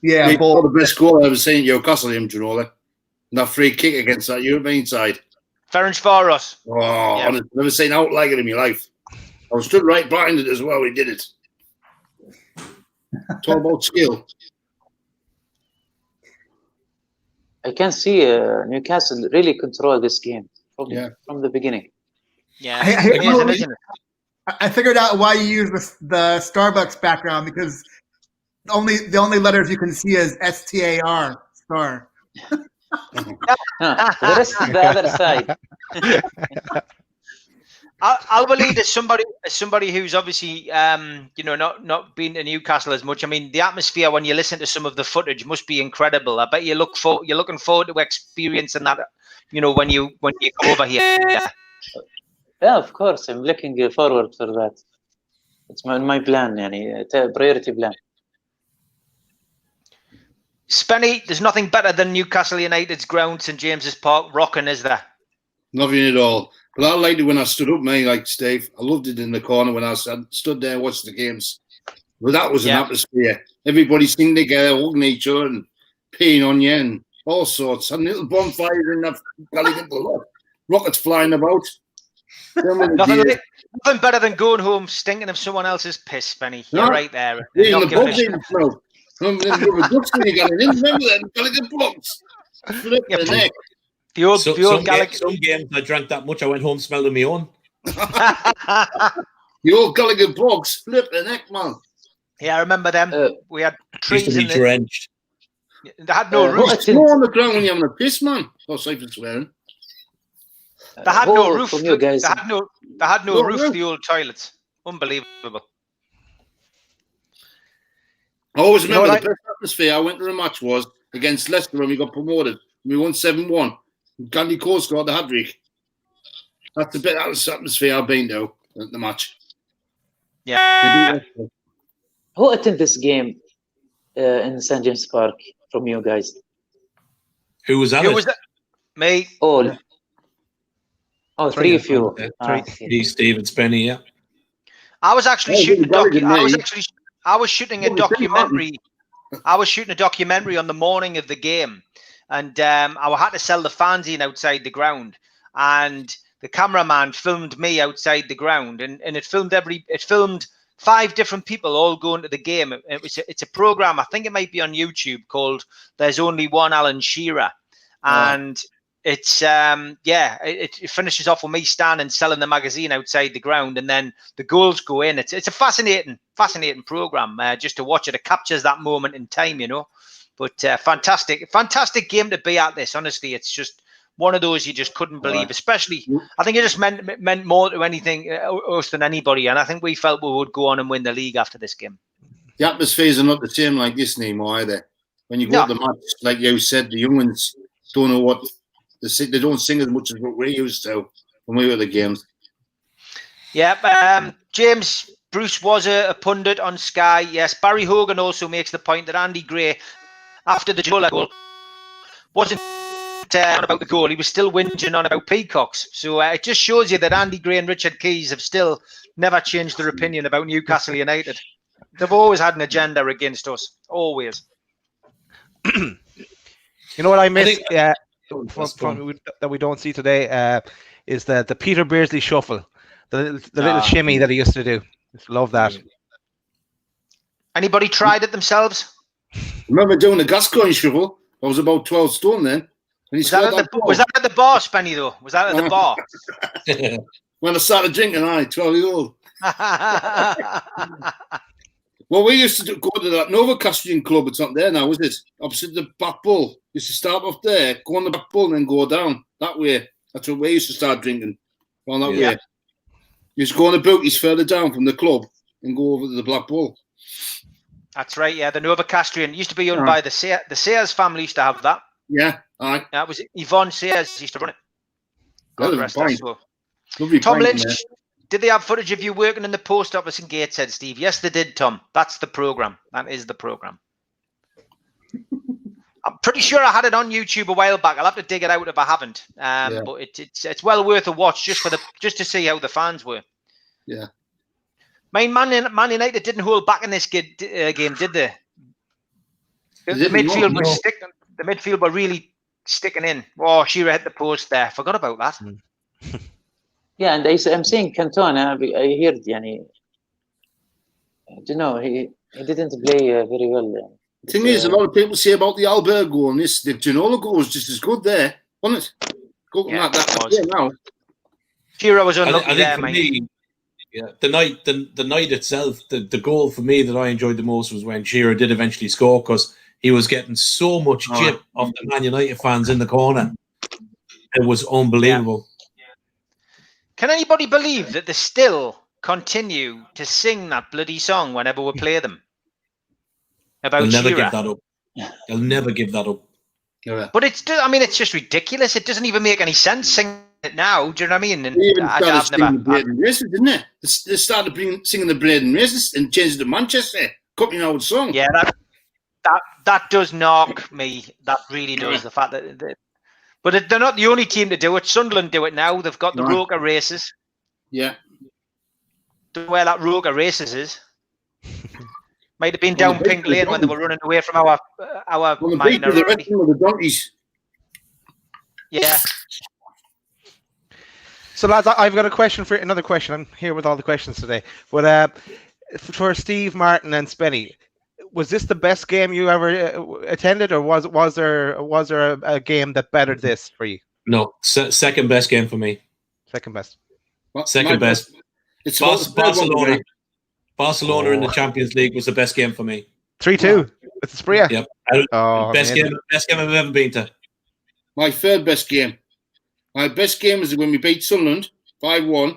Yeah, bulge. The best goal I ever seen, Newcastle, Ginola. And that free kick against that European side. Ferencvaros. Oh, yeah. I've never seen out like it in my life. I was stood right behind it as well. He did it. It's all about skill. I can see Newcastle really control this game from the beginning. Yeah, I figured out why you use the Starbucks background, because the only letters you can see is STAR, star. The rest is the other side. Al Walid is somebody who's obviously not been to Newcastle as much. I mean, the atmosphere when you listen to some of the footage must be incredible. I bet you're looking forward to experiencing that. When you come over here. Yeah, of course, I'm looking forward for that. It's my plan, priority plan. Spenny, there's nothing better than Newcastle United's ground, St James's Park, rocking, is there? Nothing at all. But I liked it when I stood up, mate, like Steve. I loved it in the corner when I stood there and watched the games. But that was an atmosphere. Everybody singing together, hugging each other and peeing on you and all sorts. And little bonfires and that rockets flying about. Nothing better than going home stinking of someone else's piss, Spenny. You're right there. Yeah, the bugs even smell. Remember them Gallagher blocks? Flip the neck. The old Gallagher. Some games I drank that much I went home smelling my own. The old Gallagher blocks, flip the neck, man. Yeah, I remember them. We had trees in drenched. They had no roof. It's more on the ground when you're having a piss, man. Oh, sorry for swearing. They had no roof. They had no roof. The old toilets. Unbelievable. I always remember the best atmosphere I went to a match was against Leicester when we got promoted. We won 7-1. Gandhi Cole scored the hat-trick. That's the bit. That was the atmosphere I've been to at the match. Yeah. Who attended this game in St. James Park from you guys? Who was at Who it? was that? Me. All. Oh, three of you. Okay. Okay. Me, Steve, and Spenny. Yeah. I was actually Oh, shooting a Gallagher, I was shooting a Well, we think, documentary. I was shooting a documentary on the morning of the game, and I had to sell the fanzine outside the ground, and the cameraman filmed me outside the ground, and it filmed 5 different people all going to the game. It's a program. I think it might be on YouTube called "There's Only One Alan Shearer," and it's it finishes off with me standing selling the magazine outside the ground, and then the goals go in. It's a fascinating program just to watch it. It captures that moment in time, you know. But fantastic game to be at. This, honestly, it's just one of those you just couldn't believe. Especially, I think it just meant more to anything us than anybody, and I think we felt we would go on and win the league after this game. The atmospheres are not the same like this anymore either. When you go to the match, like you said, the young ones don't know what they don't sing as much as what we used to when we were at the games. Yeah, James Bruce was a pundit on Sky. Yes, Barry Hogan also makes the point that Andy Gray, after the Jola goal, wasn't on about the goal. He was still whinging on about peacocks. So it just shows you that Andy Gray and Richard Keys have still never changed their opinion about Newcastle United. They've always had an agenda against us. Always. You know what I miss? That we don't see today is the Peter Beardsley shuffle, the little shimmy that he used to do. Just love that. Anybody tried it themselves? Remember doing the Gascoigne shuffle? I was about 12 stone then. Was that at the bar, Spenny, though? Was that at the bar? When I started drinking, 12 years old. Well, we used to go to that Novocastrian club. It's not there now, is it? Opposite the Black Bull. Used to start off there, go on the Black Bull, and then go down that way. That's where we used to start drinking. On that way. You used to go on the bookies further down from the club and go over to the Black Bull. That's right, yeah. The Novocastrian used to be owned by the Sayers family. Used to have that. Yeah, aye. That was Yvonne Sayers used to run it. God rest her soul. Lovely Tom pint Lynch, there. did they have footage of you working in the post office in Gateshead, Steve? Yes, they did, Tom. That's the programme. That is the programme. I'm pretty sure I had it on YouTube a while back. I'll have to dig it out if I haven't. But it's well worth a watch just to see how the fans were. Yeah. I mean, Man United didn't hold back in this game, did they? The midfield was sticking. The midfield were really sticking in. Oh, Shearer hit the post there. Forgot about that. Yeah, and I'm saying Cantona. I heard, I don't know, he didn't play very well. The thing is, a lot of people say about the Albert goal and this, the Ginola goal was just as good there, wasn't it? That now. Shearer was unlucky I think there, for mate. me, the night itself, the goal for me that I enjoyed the most was when Shearer did eventually score, because he was getting so much jip off the Man United fans in the corner. It was unbelievable. Can anybody believe that they still continue to sing that bloody song whenever we play them? About They'll never Shearer. give that up. They'll never give that up. Yeah. But it's just ridiculous. It doesn't even make any sense singing it now. Do you know what I mean? And They even started singing the Braden Races, didn't they? They started singing the Braden Races and changed it to Manchester. Copying our song. Yeah, that does knock me. That really does. The fact that but they're not the only team to do it. Sunderland do it now. They've got the Roker Races. Yeah. Don't know where that Roker Races is. Might have been down Pink Lane when they were running away from our minor. The donkeys. Yeah. So, lads, I've got another question. I'm here with all the questions today. But for Steve, Martin, and Spenny, was this the best game you ever attended, or was there a game that bettered this for you? No, second best game for me. Second best. Second best. It's Barcelona in the Champions League was the best game for me. 3-2 with the Spria. Yep. Best amazing. game I've ever been to. My third best game. My best game is when we beat Sunderland 5-1,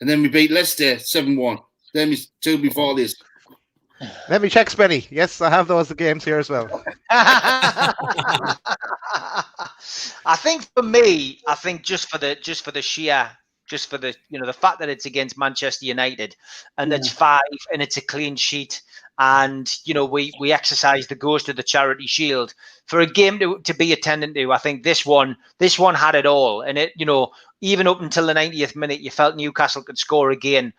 and then we beat Leicester 7-1. Then we 2 before this. Let me check, Spenny. Yes, I have those games here as well. I think for me, just for the the fact that it's against Manchester United and it's 5 and it's a clean sheet, and we exercise the ghost of the Charity Shield for a game to be attendant to. I think this one had it all, and it even up until the 90th minute, you felt Newcastle could score again.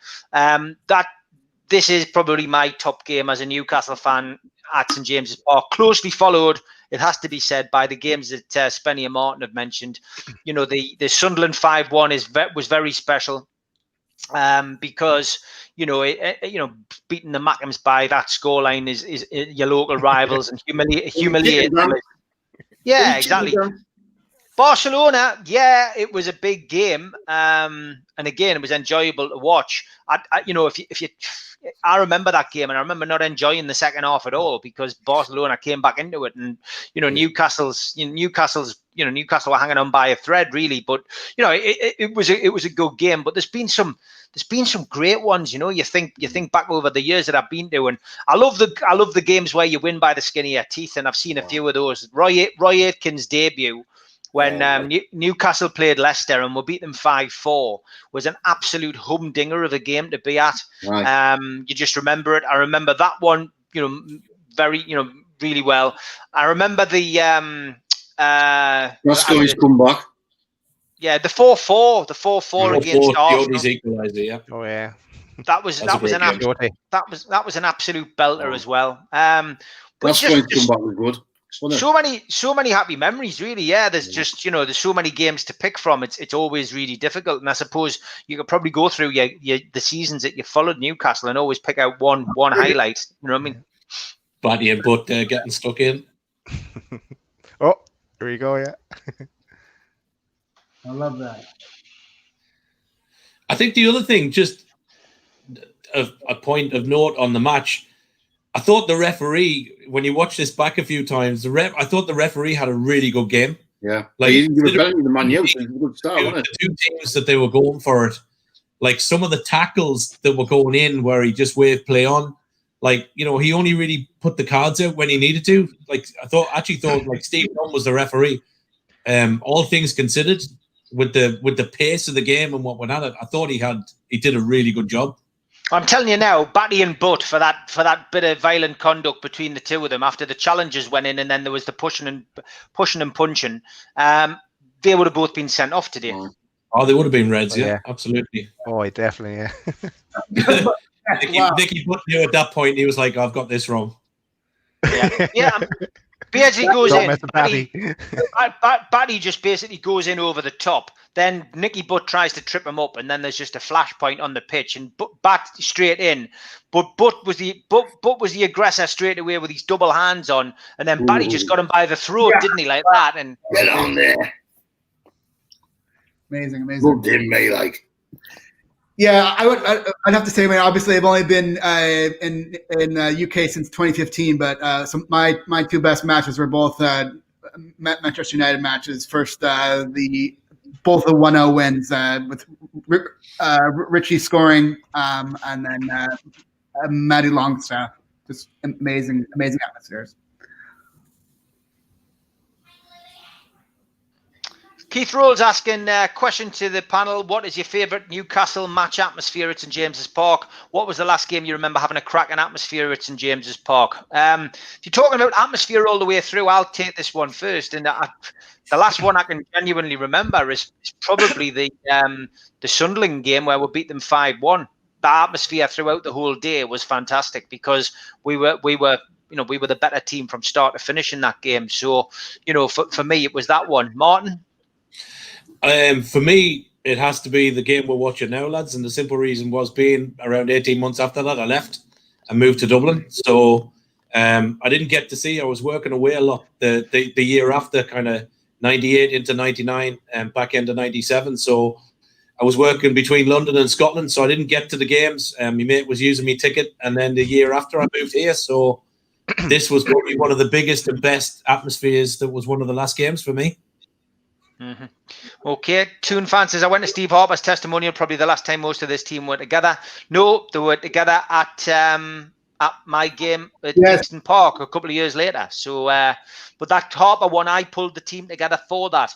This is probably my top game as a Newcastle fan at St James's Park, closely followed, it has to be said, by the games that Spenny and Martin have mentioned. The Sunderland 5-1 was very special because beating the Mackhams by that scoreline is your local rivals and humiliating them. Yeah, exactly. Barcelona, yeah, it was a big game, and again, it was enjoyable to watch. I remember that game, and I remember not enjoying the second half at all because Barcelona came back into it, and Newcastle were hanging on by a thread, really. But it was a good game. But there's been some great ones. You think back over the years that I've been to, and I love the games where you win by the skin of your teeth, and I've seen a few of those. Roy Aitken's debut, when Newcastle played Leicester and we beat them 5-4, was an absolute humdinger of a game to be at. Right. You just remember it. I remember that one, really well. I remember the Gascoigne's comeback. Yeah, the 4-4 against Arsenal. Equalizer, yeah. Oh yeah. That was an absolute belter as well. Gascoigne's comeback was good. So many happy memories, really. Yeah, there's there's so many games to pick from. It's always really difficult, and I suppose you could probably go through the seasons that you followed Newcastle and always pick out one highlight. You know what I mean? Batty and Butt getting stuck in. Oh, here we go. Yeah, I love that. I think the other thing, just a point of note on the match. I thought the referee, when you watch this back a few times, I thought the referee had a really good game. Yeah, like he didn't give a penalty to Man U. It was a good start, wasn't it? The two teams that they were going for it, like some of the tackles that were going in where he just waved play on, like he only really put the cards out when he needed to. Like I thought like Steve Dunn was the referee. All things considered, with the pace of the game and what went at it, I thought he did a really good job. I'm telling you now, Batty and Butt for that bit of violent conduct between the two of them after the challenges went in, and then there was the pushing and punching. They would have both been sent off today. Oh, they would have been reds, yeah, absolutely. Oh, definitely, yeah. Nicky Butt knew at that point. He was like, "I've got this wrong." Yeah. Basically goes in. Batty just basically goes in over the top. Then Nicky Butt tries to trip him up, and then there's just a flashpoint on the pitch, and Bat straight in. But Butt was the aggressor straight away with his double hands on, and then Batty just got him by the throat, didn't he? Like that, and get on there. Amazing. Looked in me like. Yeah, I'd have to say, obviously I've only been in UK since 2015, but my two best matches were both Manchester United matches. First, both the 1-0 wins with Richie scoring, and then Matty Longstaff. Just amazing atmospheres. Keith Rolls asking a question to the panel. What is your favourite Newcastle match atmosphere at St James's Park? What was the last game you remember having a cracking atmosphere at St James's Park? If you're talking about atmosphere all the way through, I'll take this one first. And the last one I can genuinely remember is probably the Sunderland game where we beat them 5-1. The atmosphere throughout the whole day was fantastic because we were the better team from start to finish in that game. So, for me, it was that one. Martin? For me, it has to be the game we're watching now, lads. And the simple reason was being around 18 months after that, I left and moved to Dublin. So I didn't get to see. I was working away a lot the year after, kind of 98 into 99 and back end of 97. So I was working between London and Scotland. So I didn't get to the games. My mate was using my ticket. And then the year after, I moved here. So this was probably one of the biggest and best atmospheres. That was one of the last games for me. Mm-hmm. Okay, Toon Fan says, I went to Steve Harper's testimonial, probably the last time most of this team were together. No, they were together at at my game at Yes. Kingston Park a couple of years later. So, but that Harper one, I pulled the team together for that.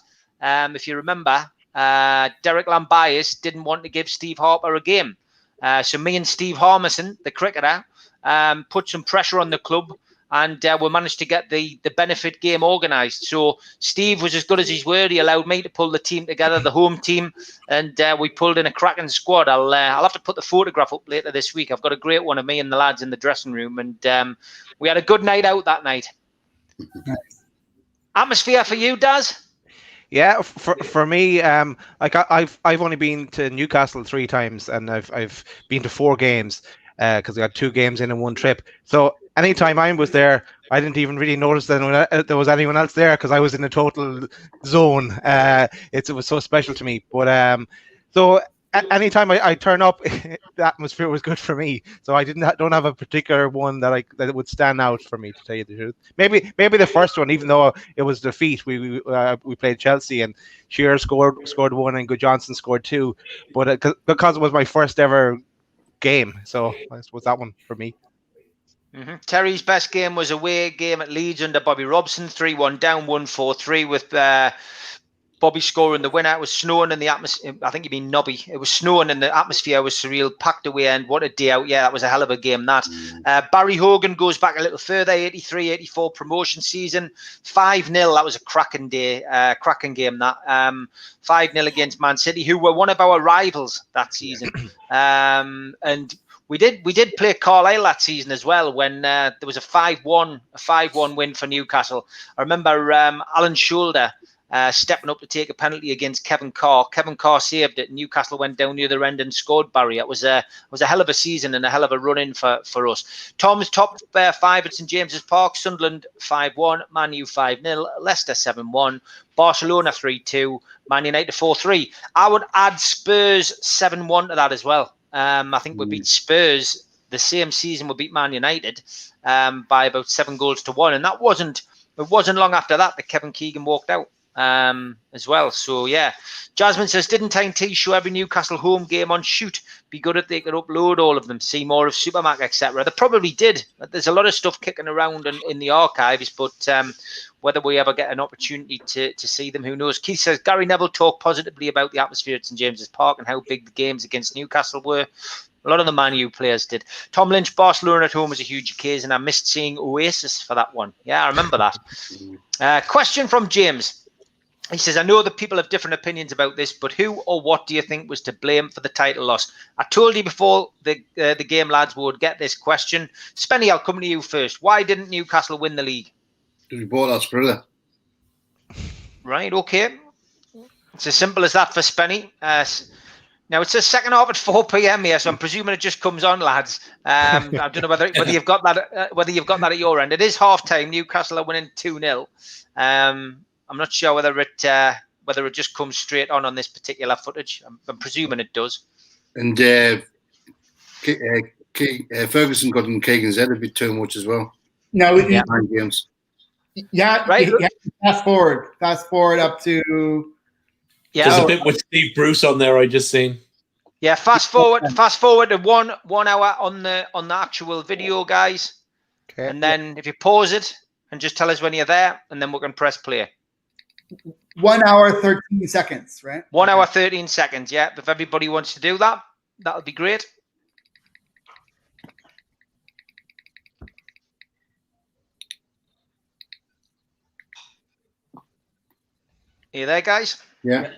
If you remember, Derek Lambias didn't want to give Steve Harper a game. So me and Steve Harmison, the cricketer, put some pressure on the club, and we managed to get the benefit game organised. So Steve was as good as his word. He allowed me to pull the team together, the home team, and we pulled in a cracking squad. I'll have to put the photograph up later this week. I've got a great one of me and the lads in the dressing room, and we had a good night out that night. Nice. Atmosphere for you, Daz? Yeah, for me, like I've only been to Newcastle 3 times, and I've been to 4 games because I got 2 games in one trip. So anytime I was there, I didn't even really notice that there was anyone else there because I was in a total zone. It was so special to me. But so anytime I turn up, the atmosphere was good for me. So I don't have a particular one that would stand out for me, to tell you the truth. Maybe the first one, even though it was defeat, we played Chelsea and Shearer scored 1 and Good Johnson scored 2. But because it was my first ever game, so I suppose that one for me. Terry's best game was away game at Leeds under Bobby Robson, 3-1 down, 1-4-3 with Bobby scoring the winner. It was snowing in the atmosphere. I think you mean Nobby. It was snowing and the atmosphere was surreal, packed away, and what a day out. Yeah, that was a hell of a game, that. Barry Hogan goes back a little further, 83-84 promotion season, 5-0. That was a cracking day, cracking game, that. 5-0 against Man City, who were one of our rivals that season. And we did play Carlisle that season as well, when there was a 5-1 win for Newcastle. I remember Alan Shoulder stepping up to take a penalty against Kevin Carr. Kevin Carr saved it. Newcastle went down the other end and scored Barry. It was a hell of a season and a hell of a run in for us. Tom's top 5 at St James's Park: Sunderland 5-1, Man U 5-0, Leicester 7-1, Barcelona 3-2, Man United 4-3. I would add Spurs 7-1 to that as well. I think we beat Spurs the same season we beat Man United by about 7 goals to 1, and it wasn't long after that Kevin Keegan walked out as well. So yeah, Jasmine says, didn't Tyne T show every Newcastle home game on Shoot? Be good if they could upload all of them, see more of Supermac, etc. They probably did. There's a lot of stuff kicking around in the archives, but whether we ever get an opportunity to see them, who knows. Keith says, Gary Neville talked positively about the atmosphere at St James's Park and how big the games against Newcastle were. A lot of the Man U players did. Tom Lynch, Barcelona at home was a huge occasion. I missed seeing Oasis for that one. Yeah, I remember that. Question from James. He says, I know that people have different opinions about this, but who or what do you think was to blame for the title loss? I told you before the game, lads, we would get this question. Spenny, I'll come to you first. Why didn't Newcastle win the league? We bought our brother. Right, okay. It's as simple as that for Spenny. Now, it's the second half at 4 p.m. here, so I'm presuming it just comes on, lads. I don't know whether you've got that at your end. It is half-time. Newcastle are winning 2-0. I'm not sure whether it just comes straight on this particular footage. I'm presuming it does. And Ferguson got in Keegan's head a bit too much as well. No, games. Yeah, right. Fast forward up to. Yeah, there's a bit with Steve Bruce on there. I just seen. Yeah, fast forward to one hour on the actual video, guys. Okay. And then if you pause it and just tell us when you're there, and then we can press play. 1 hour 13 seconds, right? 1 hour 13 seconds. Yeah, if everybody wants to do that, that'll be great. Are you there, guys? Yeah.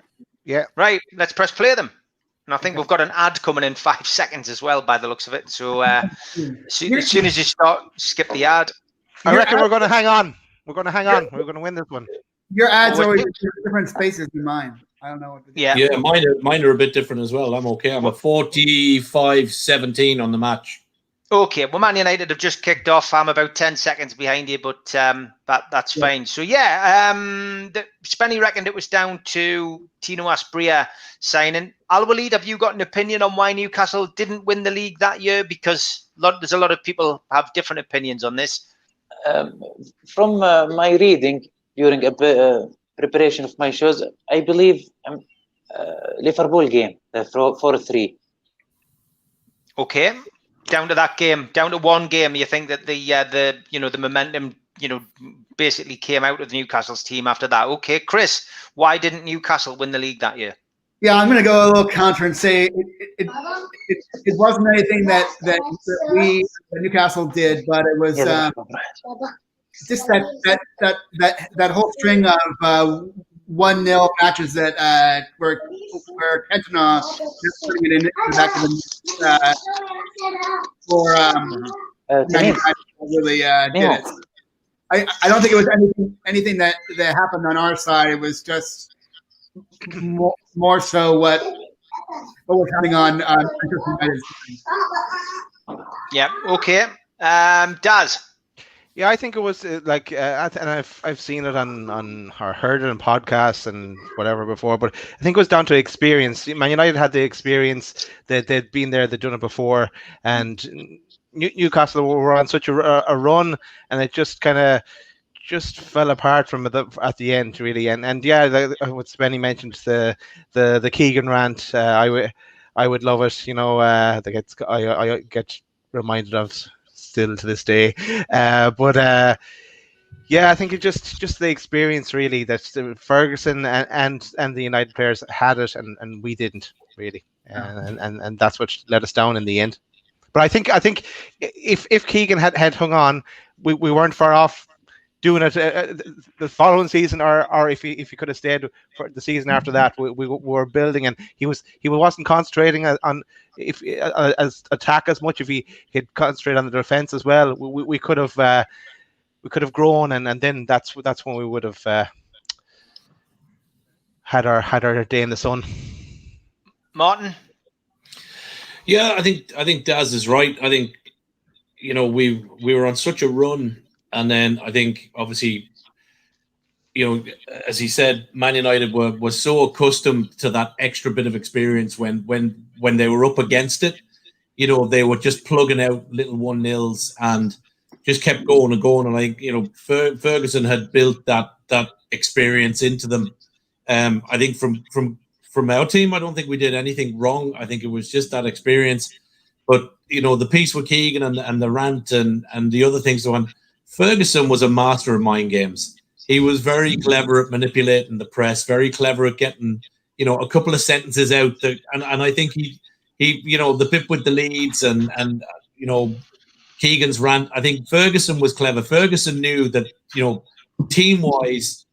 Yeah. Right, let's press play them. And I think we've got an ad coming in 5 seconds as well, by the looks of it. So as soon as you start, skip the ad. I reckon we're going to hang on. We're going to hang on. We're going to win this one. Your ads always different spaces than mine. I don't know what to do. Yeah, mine are a bit different as well. I'm okay. I'm a 45-17 on the match. Okay, well, Man United have just kicked off. I'm about 10 seconds behind you, but that's fine. So yeah, Spenny reckoned it was down to Tino Asprilla signing. Al-Walid, have you got an opinion on why Newcastle didn't win the league that year? Because there's a lot of people have different opinions on this. From my reading during a preparation of my shows, I believe Liverpool game, the 4-3. Okay. Down to that game, down to one game, you think that the momentum, basically came out of Newcastle's team after that. Okay, Chris, why didn't Newcastle win the league that year? Yeah, I'm going to go a little counter and say it wasn't anything that Newcastle did, but it was just that whole string of 1-0 matches that where Cantona just putting it in the back of the for really did it. I don't think it was anything that happened on our side. It was just more so what was happening on Manchester United's side. Yeah. Okay. Daz. Yeah, I think it was and I've seen it on or heard it in podcasts and whatever before, but I think it was down to experience. Man United had the experience that they'd been there, they'd done it before, and Newcastle were on such a run, and it just kind of fell apart from at the end, really. And yeah, what Spenny mentioned, the Keegan rant, I would love it. I get reminded of still to this day. Yeah, I think it just the experience, really, that Ferguson and the United players had it, and we didn't really, and that's what let us down in the end. But I think if Keegan had hung on, we weren't far off doing it the following season, or if he could have stayed for the season after that. We were building, and he wasn't concentrating on as attack as much. If he could concentrate on the defense as well, we could have grown, and then that's when we would have had our day in the sun. Martin. Yeah, I think Daz is right. I think we were on such a run. And then I think, obviously, as he said, Man United was so accustomed to that extra bit of experience when they were up against it. They were just plugging out little 1-0s and just kept going and going. And I think, Ferguson had built that experience into them. I think from our team, I don't think we did anything wrong. I think it was just that experience. But, the piece with Keegan and the rant and the other things on. Ferguson was a master of mind games. He was very clever at manipulating the press, very clever at getting, a couple of sentences out. And I think he the bit with the leads and Keegan's rant. I think Ferguson was clever. Ferguson knew that, team-wise,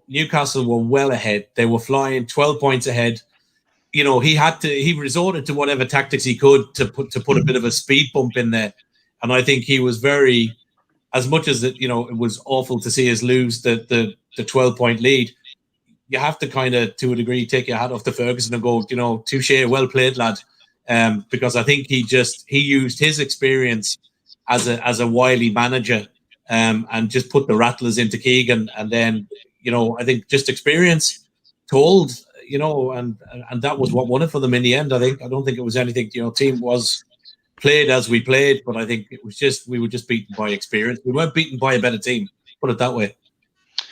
Newcastle were well ahead. They were flying 12 points ahead. He resorted to whatever tactics he could to put a bit of a speed bump in there. And I think he was very... As much as it was awful to see us lose the 12-point lead, you have to kind of, to a degree, take your hat off to Ferguson and go, touche, well played, lad. Because I think he used his experience as a wily manager, and just put the rattlers into Keegan, and then I think just experience told, and that was what won it for them in the end. I don't think it was anything. Team was played as we played, but I think it was just we were just beaten by experience. We weren't beaten by a better team. Put it that way.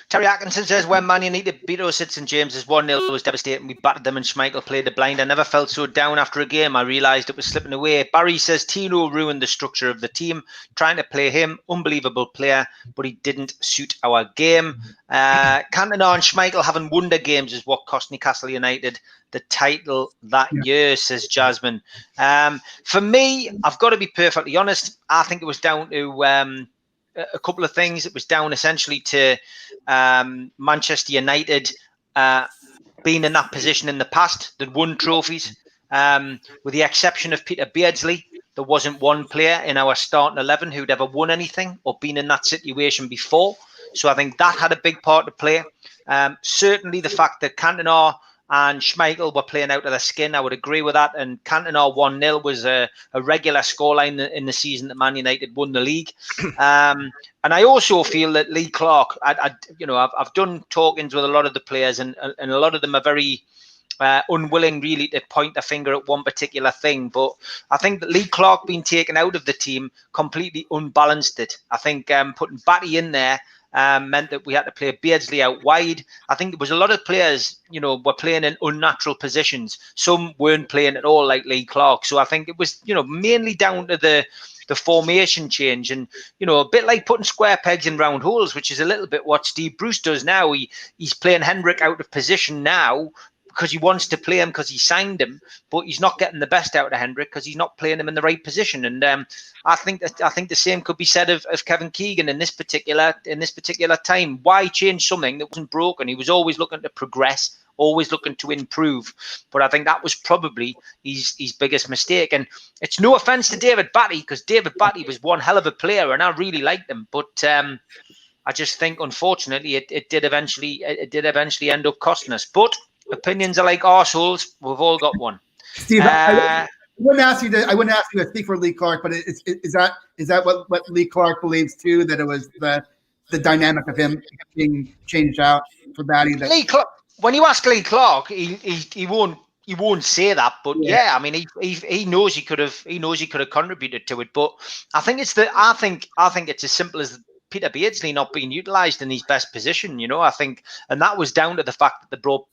Terry Atkinson says, when Man United beat us at St James's 1-0 was devastating. We battered them and Schmeichel played the blind. I never felt so down after a game. I realised it was slipping away. Barry says, Tino ruined the structure of the team. Trying to play him, unbelievable player, but he didn't suit our game. Cantona and Schmeichel having wonder games is what cost Newcastle United the title that year, says Jasmine. For me, I've got to be perfectly honest. I think it was down to... a couple of things. It was down essentially to Manchester United being in that position in the past. They'd won trophies. With the exception of Peter Beardsley, there wasn't one player in our starting 11 who'd ever won anything or been in that situation before. So I think that had a big part to play. Certainly the fact that Cantona and Schmeichel were playing out of their skin, I would agree with that. And Cantona 1-0 was a regular scoreline in the season that Man United won the league. And I also feel that Lee Clark, I've done talkings with a lot of the players, and a lot of them are very unwilling really to point a finger at one particular thing. But I think that Lee Clark being taken out of the team completely unbalanced it. I think putting Batty in there meant that we had to play Beardsley out wide. I think there was a lot of players, were playing in unnatural positions. Some weren't playing at all, like Lee Clark. So I think it was, mainly down to the formation change, and a bit like putting square pegs in round holes, which is a little bit what Steve Bruce does now. He's playing Hendrick out of position now because he wants to play him because he signed him, but he's not getting the best out of Hendrick because he's not playing him in the right position. And I think the same could be said of Kevin Keegan in this particular time. Why change something that wasn't broken? He was always looking to progress, always looking to improve. But I think that was probably his biggest mistake. And it's no offense to David Batty, because David Batty was one hell of a player and I really liked him. But I just think, unfortunately, it did eventually end up costing us. But opinions are like arseholes. We've all got one. Steve, I wouldn't ask you to speak for Lee Clark, but is that what Lee Clark believes too? That it was the dynamic of him being changed out for Batty. Lee Clark. When you ask Lee Clark, he won't say that, but yeah, I mean he knows he could have contributed to it. But I think it's as simple as Peter Beardsley not being utilised in his best position. I think, and that was down to the fact that they brought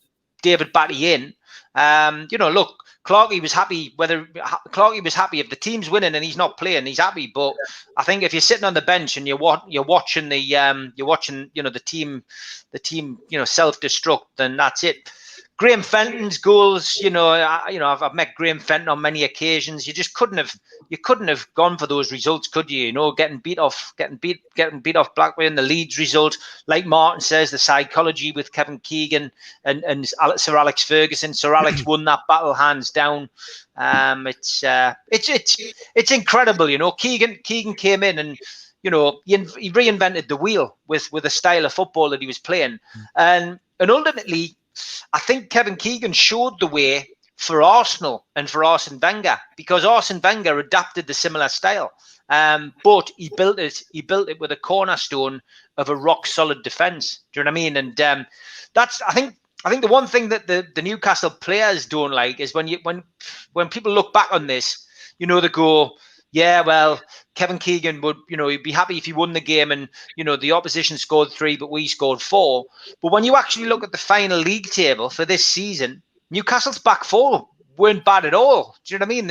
David Batty in. Look, Clarkey was happy. Clarkey was happy if the team's winning and he's not playing, he's happy. But I think if you're sitting on the bench and you're watching the team self-destruct, then that's it. Graham Fenton's goals, I've met Graham Fenton on many occasions. You just couldn't have gone for those results, could you? Getting beat off Blackburn, the Leeds result, like Martin says, the psychology with Kevin Keegan and Sir Alex Ferguson. Sir Alex won that battle hands down. It's incredible, Keegan came in and he reinvented the wheel with a style of football that he was playing, and ultimately, I think Kevin Keegan showed the way for Arsenal and for Arsene Wenger, because Arsene Wenger adapted the similar style, but he built it with a cornerstone of a rock solid defence. Do you know what I mean? And that's I think the one thing that the Newcastle players don't like is when people look back on this, they go, yeah, well, Kevin Keegan would, he'd be happy if he won the game and, the opposition scored 3, but we scored 4. But when you actually look at the final league table for this season, Newcastle's back 4 weren't bad at all. Do you know what I mean?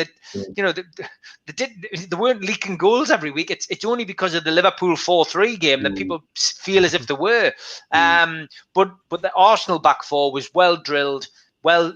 They weren't leaking goals every week. It's only because of the Liverpool 4-3 game that people feel as if they were. But the Arsenal back 4 was well drilled, well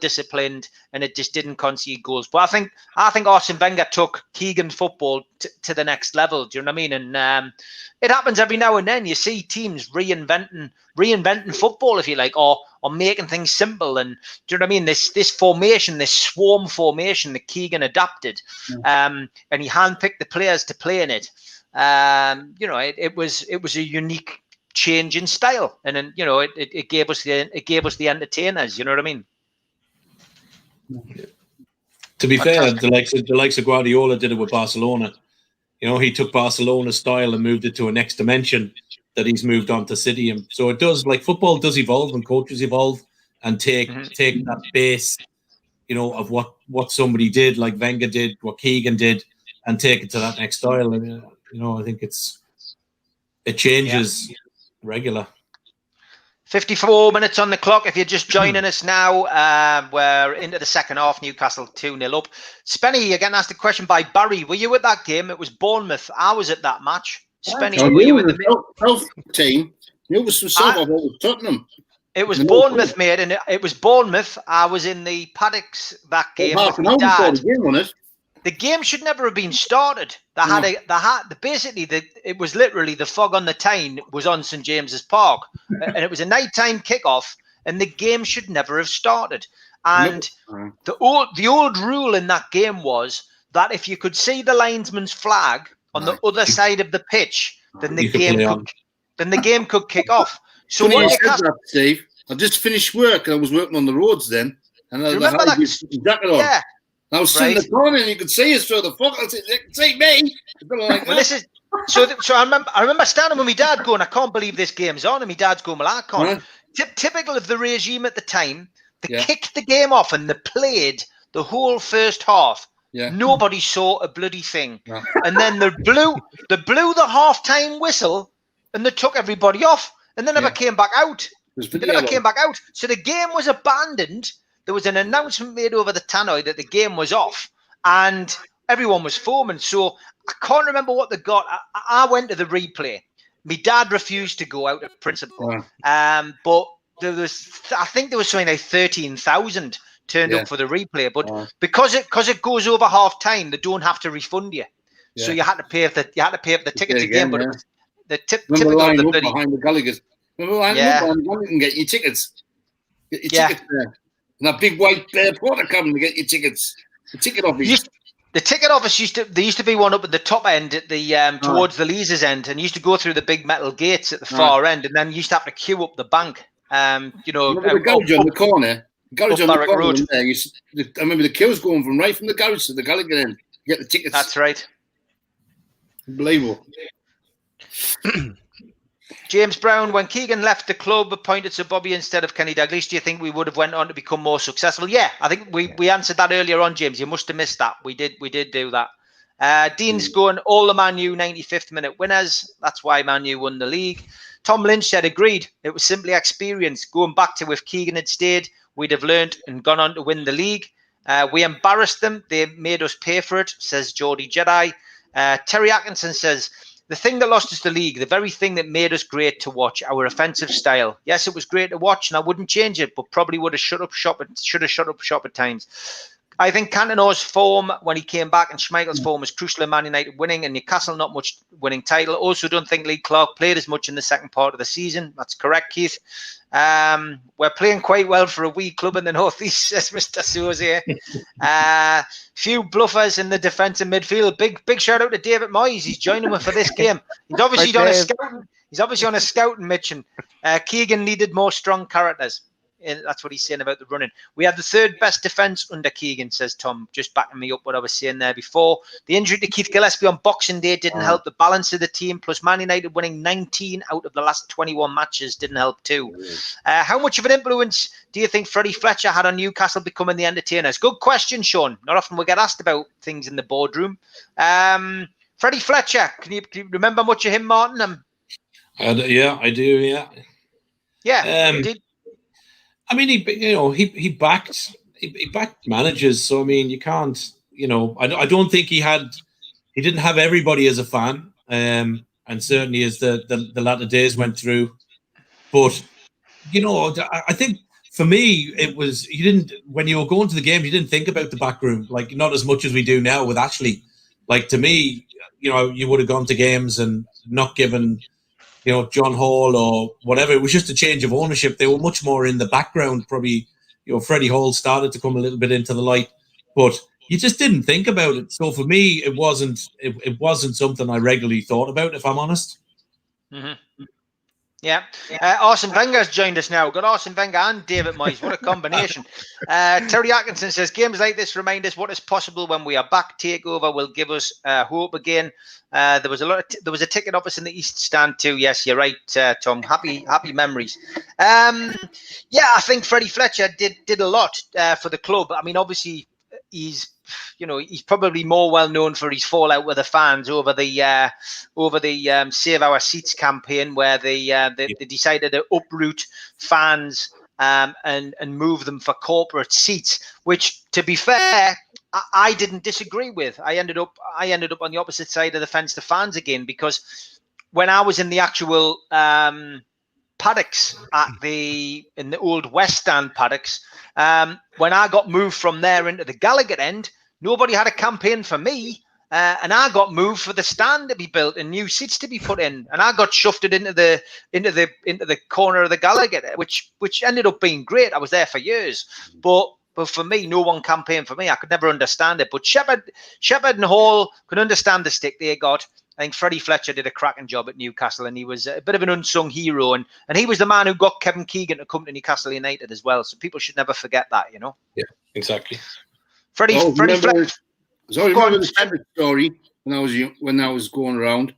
disciplined, and it just didn't concede goals. But I think Arsene Wenger took Keegan's football to the next level. Do you know what I mean? And it happens every now and then. You see teams reinventing football, if you like, or making things simple. And do you know what I mean? This formation, this swarm formation that Keegan adapted, and he handpicked the players to play in it. It was a unique change in style, and then it gave us the entertainers. You know what I mean? To be fair, the likes of Guardiola did it with Barcelona. He took Barcelona's style and moved it to a next dimension that he's moved on to City. And so it does, like football does evolve and coaches evolve and take that base, of what somebody did, like Wenger did, what Keegan did, and take it to that next style. And I think it changes. Regular. 54 minutes on the clock. If you're just joining us now, we're into the second half. Newcastle 2-0 up. Spenny, you're getting asked a question by Barry. Were you at that game? It was Bournemouth. I was at that match. Spenny, were you at the team? It was Tottenham. It was Bournemouth, mate, and it was Bournemouth. I was in the paddocks that game. Half an hour before the game, wasn't it? The game should never have been started. It was literally the fog on the Tyne was on St James's Park, and it was a nighttime kickoff, and the game should never have started. And the old rule in that game was that if you could see the linesman's flag on the other side of the pitch, then the game could kick off. So what you said that, Steve, I just finished work and I was working on the roads then, and I remember had his jacket on. Yeah. I was sitting in the corner and you could see us through the fog. I said, "See me." Well, this is so. I remember standing with my dad going, "I can't believe this game's on," and my dad's going, "Well, I can't." Typical of the regime at the time, they kicked the game off and they played the whole first half. Yeah. Nobody saw a bloody thing, and then they blew the half-time whistle and they took everybody off, and they never came back out. They never came back out. So the game was abandoned. There was an announcement made over the tannoy that the game was off, and everyone was foaming. So I can't remember what they got. I went to the replay. My dad refused to go out of principle. But there was, I think there was something like 13,000 turned up for the replay. But because it goes over half time, they don't have to refund you. So you had to pay for the tickets again. But it was the typical of the bloody behind the Gallagher's. Remember lining up behind the Gallagher and get your tickets. Get your tickets there. And that big white porter coming to get your tickets. The ticket office. The ticket office used to be one up at the top end at the towards the Leazes end, and you used to go through the big metal gates at the far end, and then you used to have to queue up the bank. You know, the garage on the corner. Garage on the corner Road. There. I remember the queues going from right from the garage to the Gallagher end. You get the tickets. That's right. Unbelievable. James Brown, when Keegan left the club, appointed Sir Bobby instead of Kenny Dalglish, do you think we would have went on to become more successful? Yeah, I think we answered that earlier on, James. You must have missed that. We did do that. Dean's going, all the Man U 95th minute winners. That's why Man U won the league. Tom Lynch said, agreed. It was simply experience. Going back to if Keegan had stayed, we'd have learned and gone on to win the league. We embarrassed them. They made us pay for it, says Geordie Jedi. Terry Atkinson says, the thing that lost us the league, the very thing that made us great to watch, our offensive style. Yes, it was great to watch, and I wouldn't change it, but probably would have should have shut up shop at times. I think Cantona's form when he came back and Schmeichel's form was crucial in Man United winning, and Newcastle not much winning title. Also, don't think Lee Clark played as much in the second part of the season. That's correct, Keith. We're playing quite well for a wee club in the northeast, says Mr. Souzier. Few bluffers in the defence and midfield. Big shout out to David Moyes. He's joining me for this game. He's obviously on a scouting. He's obviously on a scouting mission. Keegan needed more strong characters. And that's what he's saying about the running. We had the third best defence under Keegan, says Tom, just backing me up what I was saying there before. The injury to Keith Gillespie on Boxing Day didn't help the balance of the team, plus Man United winning 19 out of the last 21 matches didn't help too. How much of an influence do you think Freddie Fletcher had on Newcastle becoming the entertainers? Good question, Sean. Not often we get asked about things in the boardroom. Freddie Fletcher, can you remember much of him, Martin? Yeah, I do, yeah. Yeah, he did. I mean, he backed managers, so I mean, you can't, I don't think he didn't have everybody as a fan, and certainly as the latter days went through. But I think for me, it was when you were going to the games, you didn't think about the back room, like not as much as we do now with Ashley. Like to me, you would have gone to games and not given. John Hall or whatever. It was just a change of ownership. They were much more in the background. Probably, Freddie Hall started to come a little bit into the light, but you just didn't think about it. So for me, it wasn't something I regularly thought about, if I'm honest. Mm-hmm. Yeah. Arsene Wenger's joined us now. Got Arsene Wenger and David Moyes. What a combination. Terry Atkinson says, games like this remind us what is possible when we are back. Takeover will give us hope again. There was a ticket office in the East Stand too. Yes, you're right, Tom. Happy memories. I think Freddie Fletcher did a lot for the club. I mean, obviously he's probably more well known for his fallout with the fans over the Save Our Seats campaign, where they decided to uproot fans and move them for corporate seats, which, to be fair, I didn't disagree with. I ended up on the opposite side of the fence to fans again, because when I was in the actual paddocks in the old West Stand paddocks, when I got moved from there into the Gallagher end, nobody had a campaign for me, and I got moved for the stand to be built and new seats to be put in, and I got shufted into the corner of the Gallagher, which ended up being great. I was there for years, but for me, no one campaigned for me. I could never understand it. But Shepherd and Hall could understand the stick they got. I think Freddie Fletcher did a cracking job at Newcastle, and he was a bit of an unsung hero. And he was the man who got Kevin Keegan to come to Newcastle United as well. So people should never forget that, Yeah, exactly. Freddie Fletcher. I remember the Shepherd story when I was going around.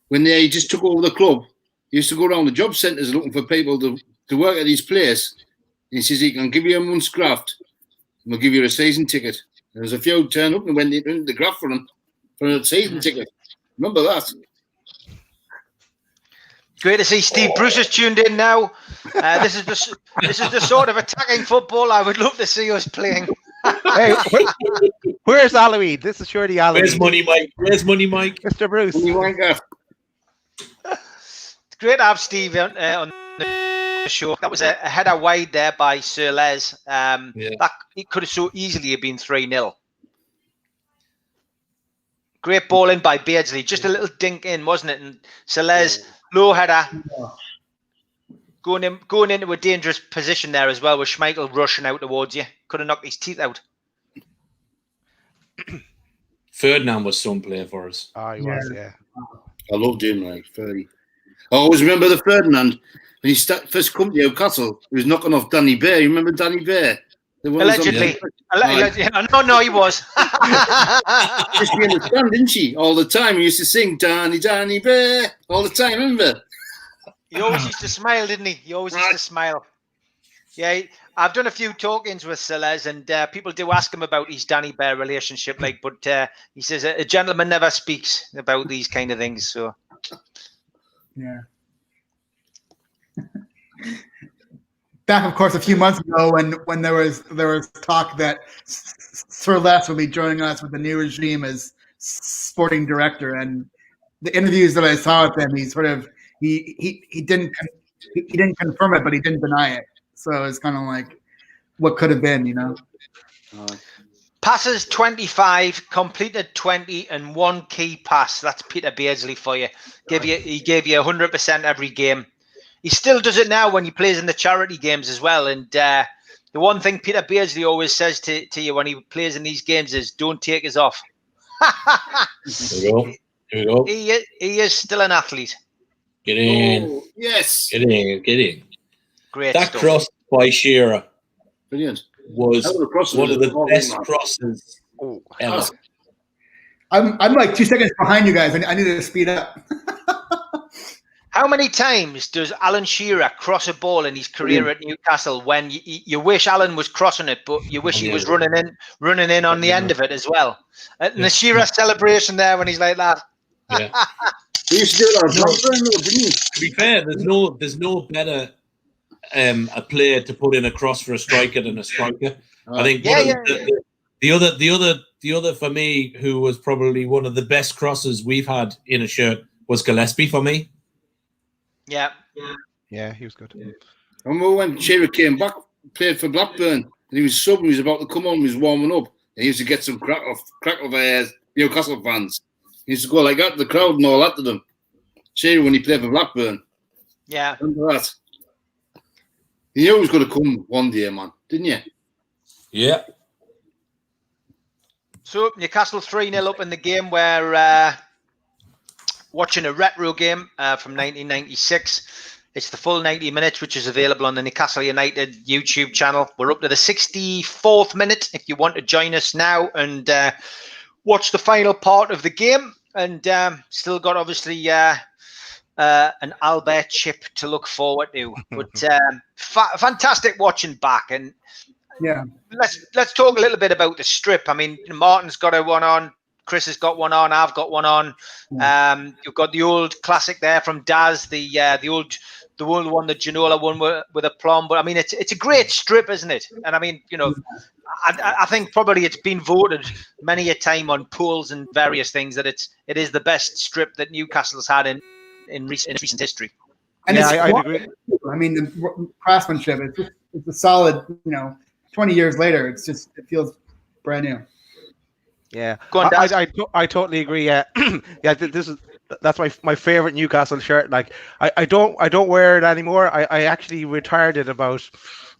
When they just took over the club, he used to go around the job centres looking for people to work at his place. And he says he can give you a month's graft, and we'll give you a season ticket. There was a few turned up and went into the graft for him for a season ticket. Remember that? Great to see Steve Bruce has tuned in now. This is the sort of attacking football I would love to see us playing. Hey, where's Aloe? This is surely Aloe. Where's Money Mike? Where's Money Mike? Mr. Bruce. Money wanker. It's great to have Steve on the show. That was a header wide there by Sir Les. That it could have so easily have been 3-0. Great ball in by Beardsley. Just a little dink in, wasn't it? And Sir Les, low header. Going into a dangerous position there as well with Schmeichel rushing out towards you. Could have knocked his teeth out. Ferdinand was some player for us. Oh, he was, yeah. I loved him, like 30. I always remember the Ferdinand when he first come to Newcastle. He was knocking off Danny Bear. You remember Danny Bear? Allegedly. No, he was. Just be in the stand, didn't she? All the time. He used to sing Danny Bear all the time, remember? He always used to smile, didn't he? He always used to smile. Yeah, I've done a few talk-ins with Celez, and people do ask him about his Danny Bear relationship, but he says a gentleman never speaks about these kind of things. So, yeah. Back, of course, a few months ago, when there was talk that Sir Les would be joining us with the new regime as sporting director, and the interviews that I saw with him, he sort of he didn't confirm it, but he didn't deny it. So it's kind of like what could have been, you know. Passes 25, completed 20, and one key pass. That's Peter Beardsley for you. He gave you 100% every game. He still does it now when he plays in the charity games as well. And the one thing Peter Beardsley always says to you when he plays in these games is, "Don't take us off." Here we go. He is still an athlete. Get in. Oh, yes. Get in. Great That stuff. cross by Shearer Brilliant. was one of the best crosses ever. I'm like 2 seconds behind you guys. I need to speed up. How many times does Alan Shearer cross a ball in his career at Newcastle when you wish Alan was crossing it, but you wish he was running in on the end of it as well? And the Shearer celebration there when he's like that. Yeah. He used to do it on Blackburn, though, didn't he? To be fair, there's no better a player to put in a cross for a striker than a striker. I think the other for me, who was probably one of the best crosses we've had in a shirt, was Gillespie for me. Yeah, he was good. I remember when Shearer came back, played for Blackburn, and he was subbing, he was about to come on, he was warming up, and he used to get some crack of Newcastle fans. He used to go like that to the crowd and all that to them. Shearer, when he played for Blackburn. Yeah. Remember that? You knew he was going to come one day, man, didn't you? Yeah. So Newcastle 3-0 up in the game. We're watching a retro game from 1996. It's the full 90 minutes, which is available on the Newcastle United YouTube channel. We're up to the 64th minute. If you want to join us now and watch the final part of the game, and still got obviously an Albert chip to look forward to. But fantastic watching back. And Yeah. Let's talk a little bit about the strip. I mean, Martin's got a one on, Chris has got one on, I've got one on. You've got the old classic there from Daz, the old one that Ginola won with a plum. But I mean, it's a great strip, isn't it? And I mean, you know, I think probably it's been voted many a time on polls and various things that it is the best strip that Newcastle's had in recent history. And Yeah, it's I'd agree. I mean, the craftsmanship, it's a solid, 20 years later, it feels brand new. Yeah, Go on, Daz. I totally agree. Yeah, yeah. That's my favorite Newcastle shirt. Like I don't wear it anymore. I actually retired it about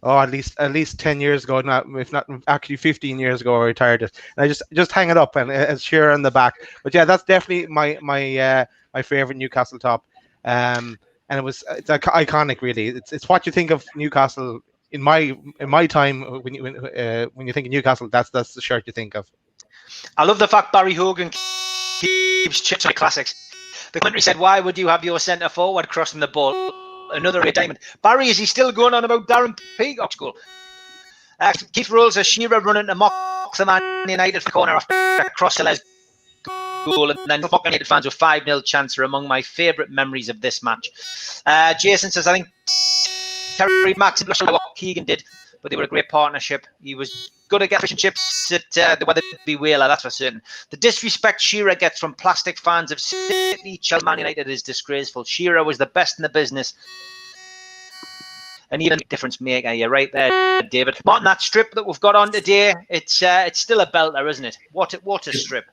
at least 10 years ago. If not actually 15 years ago, I retired it. And I just hang it up and it's Shearer on the back. But yeah, that's definitely my favorite Newcastle top. And it's iconic, really. It's what you think of Newcastle in my time when you think of Newcastle. That's the shirt you think of. I love the fact Barry Hogan keeps chips on classics. The country said, "Why would you have your centre forward crossing the ball?" Another Ray Diamond. Barry, is he still going on about Darren Peacock's goal? Keith Rolls a Shearer running to mock the Man United corner after cross the legs. goal, and then Stockport United fans with 5-0 chance are among my favourite memories of this match. Jason says, I think Terry Max and what Keegan did, but they were a great partnership. He was good at getting fish and chips at the Weatherby Whaler, that's for certain. The disrespect Shearer gets from plastic fans of City, Chelsea, Man United is disgraceful. Shearer was the best in the business. And even a difference maker. You're right there, David. Martin, that strip that we've got on today, it's still a belter, isn't it? What a strip.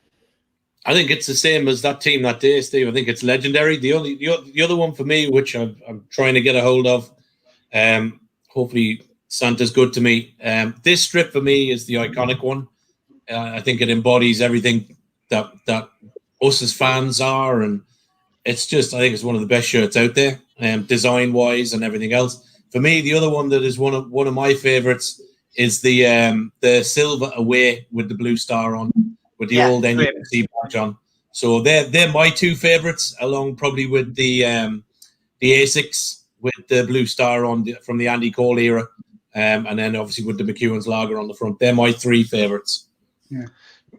I think it's the same as that team that day, Steve. I think it's legendary. The other one for me, which I'm trying to get a hold of, hopefully Santa's good to me. This strip for me is the iconic one. I think it embodies everything that us as fans are, and it's just, I think it's one of the best shirts out there, design wise and everything else. For me, the other one that is one of my favourites is the silver away with the blue star on, with the old NUFC badge on. So they're my two favourites, along probably with the Asics with the blue star on from the Andy Cole era, and then obviously with the McEwen's lager on the front. They're my three favourites. Yeah.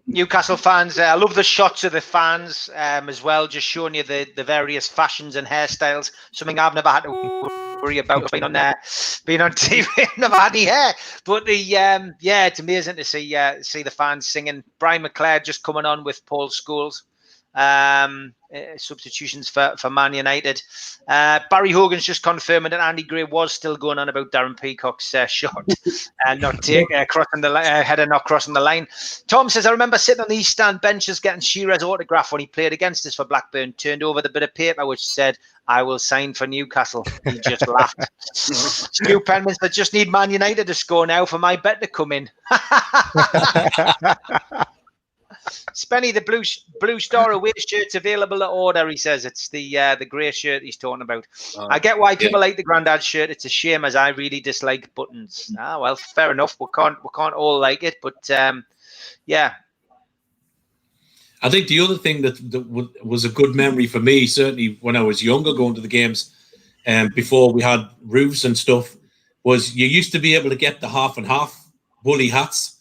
Newcastle fans, I love the shots of the fans as well, just showing you the various fashions and hairstyles. Something I've never had to worry about being on TV. I've never had any hair, but it's amazing to see the fans singing. Brian McClare just coming on with Paul Scholes. Substitutions for Man United. Barry Hogan's just confirming that Andy Gray was still going on about Darren Peacock's shot and not crossing the header not crossing the line. Tom says, I remember sitting on the East Stand benches getting Shearer's autograph when he played against us for Blackburn. Turned over the bit of paper which said, I will sign for Newcastle. He just laughed. Stu Penman said, just need Man United to score now for my bet to come in. Spenny, the blue star away shirt's available to order. He says it's the grey shirt he's talking about. I get why people like the Grandad shirt. It's a shame as I really dislike buttons. Well, fair enough. We can't all like it, but yeah. I think the other thing that was a good memory for me, certainly when I was younger going to the games, before we had roofs and stuff, was you used to be able to get the half and half woolly hats.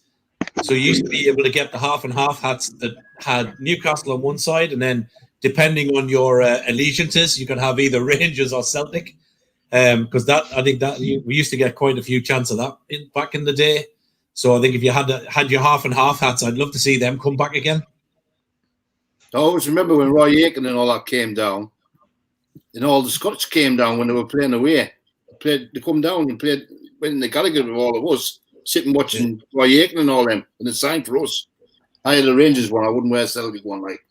So you used to be able to get the half and half hats that had Newcastle on one side, and then depending on your allegiances, you could have either Rangers or Celtic. Because I think we used to get quite a few chances of that back in the day. So I think if you had your half and half hats, I'd love to see them come back again. I always remember when Roy Aitken and all that came down, and all the Scots came down when they were playing away. They come down and played when the Gallagher with all of us. Sitting watching Roy Aitken and all them, and it's signed for us. I had a Rangers one. I wouldn't wear a Celtic one. Like,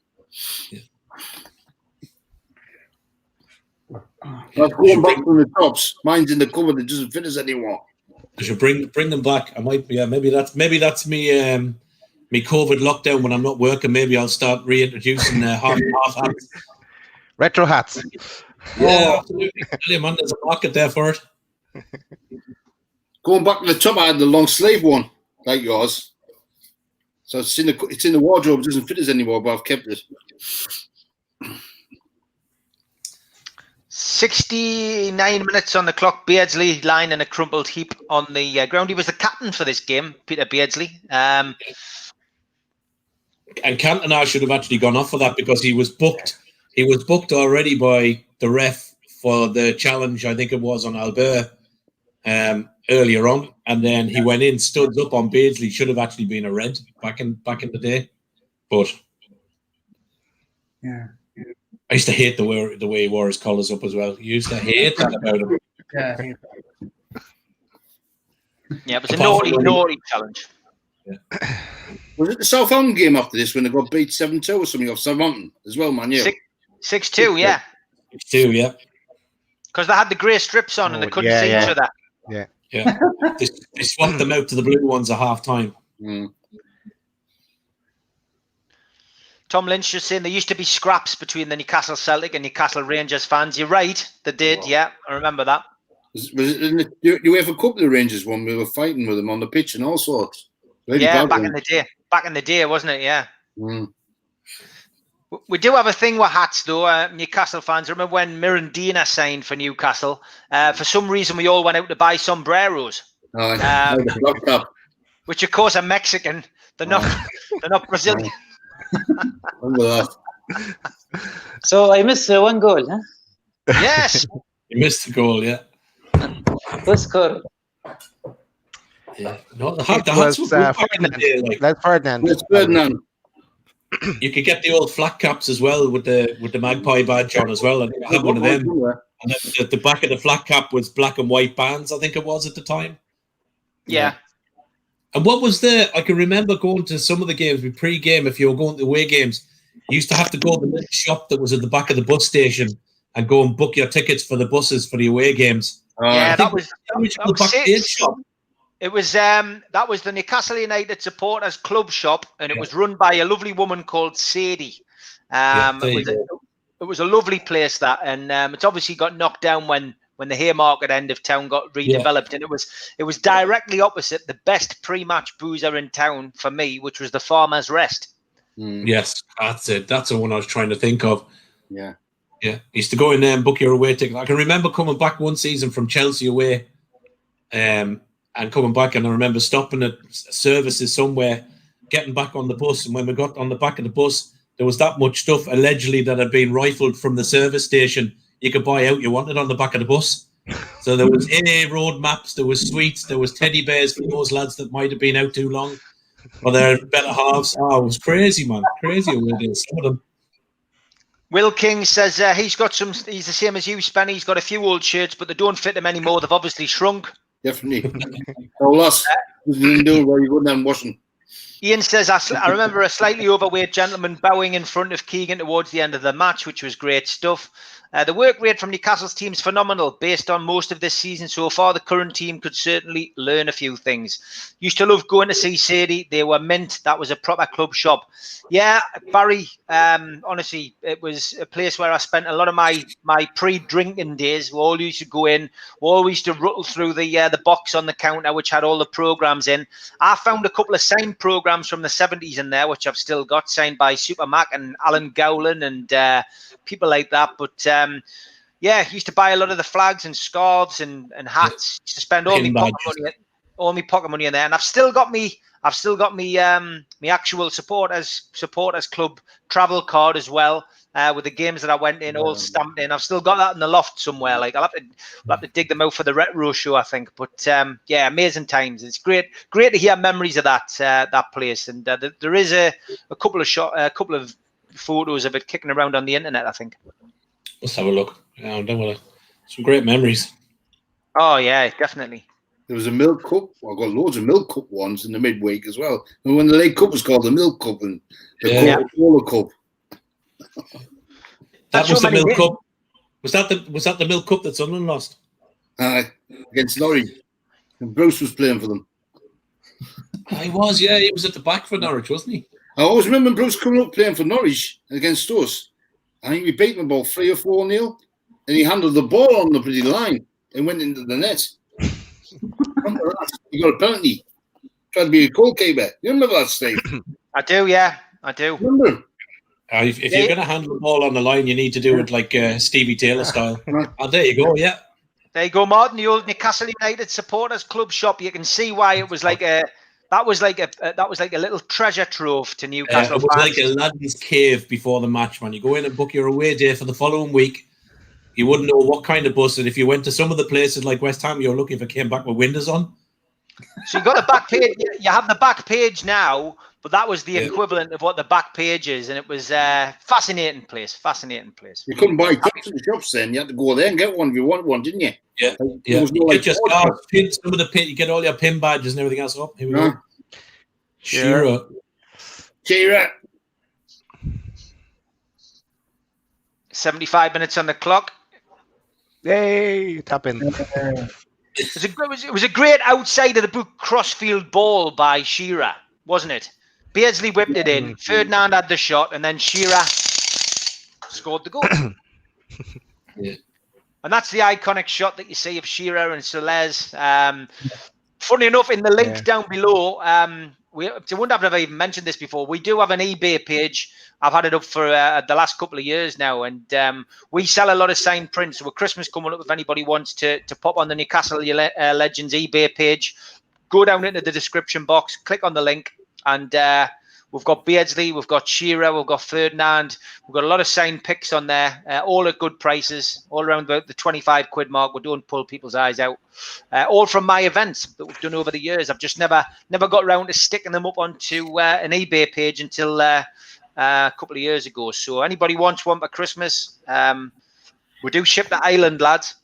I'm going back from the tops. Mine's in the cupboard. It doesn't fit us anymore. I should bring them back. I might. Yeah, maybe that's me. Me COVID lockdown when I'm not working. Maybe I'll start reintroducing half hats, retro hats. Yeah, absolutely. Man, there's a market there for it. Going back to the top, I had the long sleeve one, like yours. So it's in the wardrobe. It doesn't fit us anymore, but I've kept it. 69 minutes on the clock. Beardsley lying in a crumpled heap on the ground. He was the captain for this game, Peter Beardsley. And Cantona should have actually gone off for that because he was booked. He was booked already by the ref for the challenge, I think it was on Albert. Earlier on, and then he went in, stood up on Beardsley. Should have actually been a red back in the day, but yeah, I used to hate the way he wore his collars up as well. You used to hate that about him. Yeah, it was a naughty challenge. Yeah. Was it the Southampton game after this when they got beat 7-2 or something off Southampton as well, man? Yeah, 6-2, yeah. 6-2, yeah. Because they had the grey strips on and they couldn't see each other. Yeah. Yeah, they swapped them out to the blue ones at half time. Tom Lynch just saying there used to be scraps between the Newcastle Celtic and Newcastle Rangers fans. You're right, they did. Yeah, I remember that. Was it in the UEFA Cup the Rangers one? We were fighting with them on the pitch and all sorts. Yeah, back in the day. Back in the day, wasn't it? Yeah. We do have a thing with hats, though, Newcastle fans. Remember when Mirandina signed for Newcastle? For some reason, we all went out to buy sombreros, which of course are Mexican. They're not Brazilian. Remember that. So I missed one goal, huh? Yes. You missed the goal, yeah. Who scored? Yeah. No, the It hats was were good back in the Ferdinand. day. Like, Les Ferdinand. Yes, Ferdinand. you could get the old flat caps as well with the magpie badge on as well. And I had one of them. And the back of the flat cap was black and white bands, I think it was at the time. Yeah. And what was I can remember going to some of the games with pre-game, if you were going to away games, you used to have to go to the little shop that was at the back of the bus station and go and book your tickets for the buses for the away games. Yeah, that was backstage shop. It was that was the Newcastle United Supporters Club shop, and it was run by a lovely woman called Sadie. It was a lovely place, that, and it's obviously got knocked down when the Haymarket end of town got redeveloped, and it was directly opposite the best pre-match boozer in town for me, which was the Farmer's Rest. Yes, that's it. That's the one I was trying to think of. Yeah. Yeah, used to go in there and book your away ticket. I can remember coming back one season from Chelsea away, and coming back, and I remember stopping at services somewhere, getting back on the bus, and when we got on the back of the bus, there was that much stuff allegedly that had been rifled from the service station you could buy out you wanted on the back of the bus. So there was AA road maps, there was sweets, there was teddy bears for those lads that might have been out too long, or their better halves. Oh, it was crazy, man. Crazy away days, some of them. Will King says he's the same as you, Spenny. He's got a few old shirts, but they don't fit him anymore. They've obviously shrunk. Definitely. Lost. You do where you go down washing. Ian says, I remember a slightly overweight gentleman bowing in front of Keegan towards the end of the match, which was great stuff. The work rate from Newcastle's team is phenomenal. Based on most of this season so far, the current team could certainly learn a few things. Used to love going to see Sadie. They were mint. That was a proper club shop. Yeah, Barry, honestly, it was a place where I spent a lot of my pre-drinking days. We all used to go in. We all used to rattle through the box on the counter, which had all the programmes in. I found a couple of signed programmes from the 70s in there, which I've still got, signed by Super Mac and Alan Gowland and people like that. But yeah, used to buy a lot of the flags and scarves and hats. Used to spend all my pocket money in there, and I've still got me actual supporters club travel card as well, with the games that I went in all stamped in. I've still got that in the loft somewhere. Like I'll have to dig them out for the retro show, I think. But yeah, amazing times. It's great to hear memories of that place. And there is a couple of photos of it kicking around on the internet, I think. Let's have a look. Yeah, some great memories. Oh yeah, definitely. There was a milk cup. Well, I got loads of milk cup ones in the midweek as well. And when the League Cup was called the milk cup and the Coca-Cola cup. That was the milk cup. Was that the milk cup that Sunderland lost? Against Norwich. And Bruce was playing for them. He was, yeah. He was at the back for Norwich, wasn't he? I always remember Bruce coming up playing for Norwich against us. I think we beat them about 3 or 4-0. And he handled the ball on the bloody line and went into the net. Remember that? He got a penalty. Tried to be a goalkeeper. You remember that, Steve? I do, yeah. I do. Remember? If you're going to handle the ball on the line, you need to do it like Stevie Taylor style. Oh, there you go, yeah. There you go, Martin. The old Newcastle United Supporters Club shop. You can see why it was like that was like a little treasure trove to Newcastle. It was like a lad's cave before the match, man. You go in and book your away day for the following week. You wouldn't know what kind of bus, and if you went to some of the places like West Ham, you're lucky if it came back with windows on. So you got the back page. You have the back page now, but that was the equivalent of what the back page is, and it was fascinating place. Fascinating place. You couldn't buy tickets in the shops then. You had to go there and get one if you want one, didn't you? Yeah, yeah. You get your scarf, pin, some of the pin. You get all your pin badges and everything else. Oh, here we go. Shearer. 75 minutes on the clock. Yay, tap in. It was a great outside of the book crossfield ball by Shearer, wasn't it? Beardsley whipped it in. Ferdinand had the shot, and then Shearer scored the goal. Yeah. And that's the iconic shot that you see of Shearer and Soles. Funny enough, in the link down below, I wouldn't have ever even mentioned this before. We do have an eBay page. I've had it up for the last couple of years now, and we sell a lot of signed prints. So with Christmas coming up, if anybody wants to pop on the Newcastle Legends eBay page, go down into the description box, click on the link, and We've got Beardsley, we've got Shearer, we've got Ferdinand. We've got a lot of signed picks on there, all at good prices, all around about the 25 quid mark. We don't pull people's eyes out. All from my events that we've done over the years. I've just never got around to sticking them up onto an eBay page until a couple of years ago. So anybody wants one for Christmas, we do ship to Ireland, lads.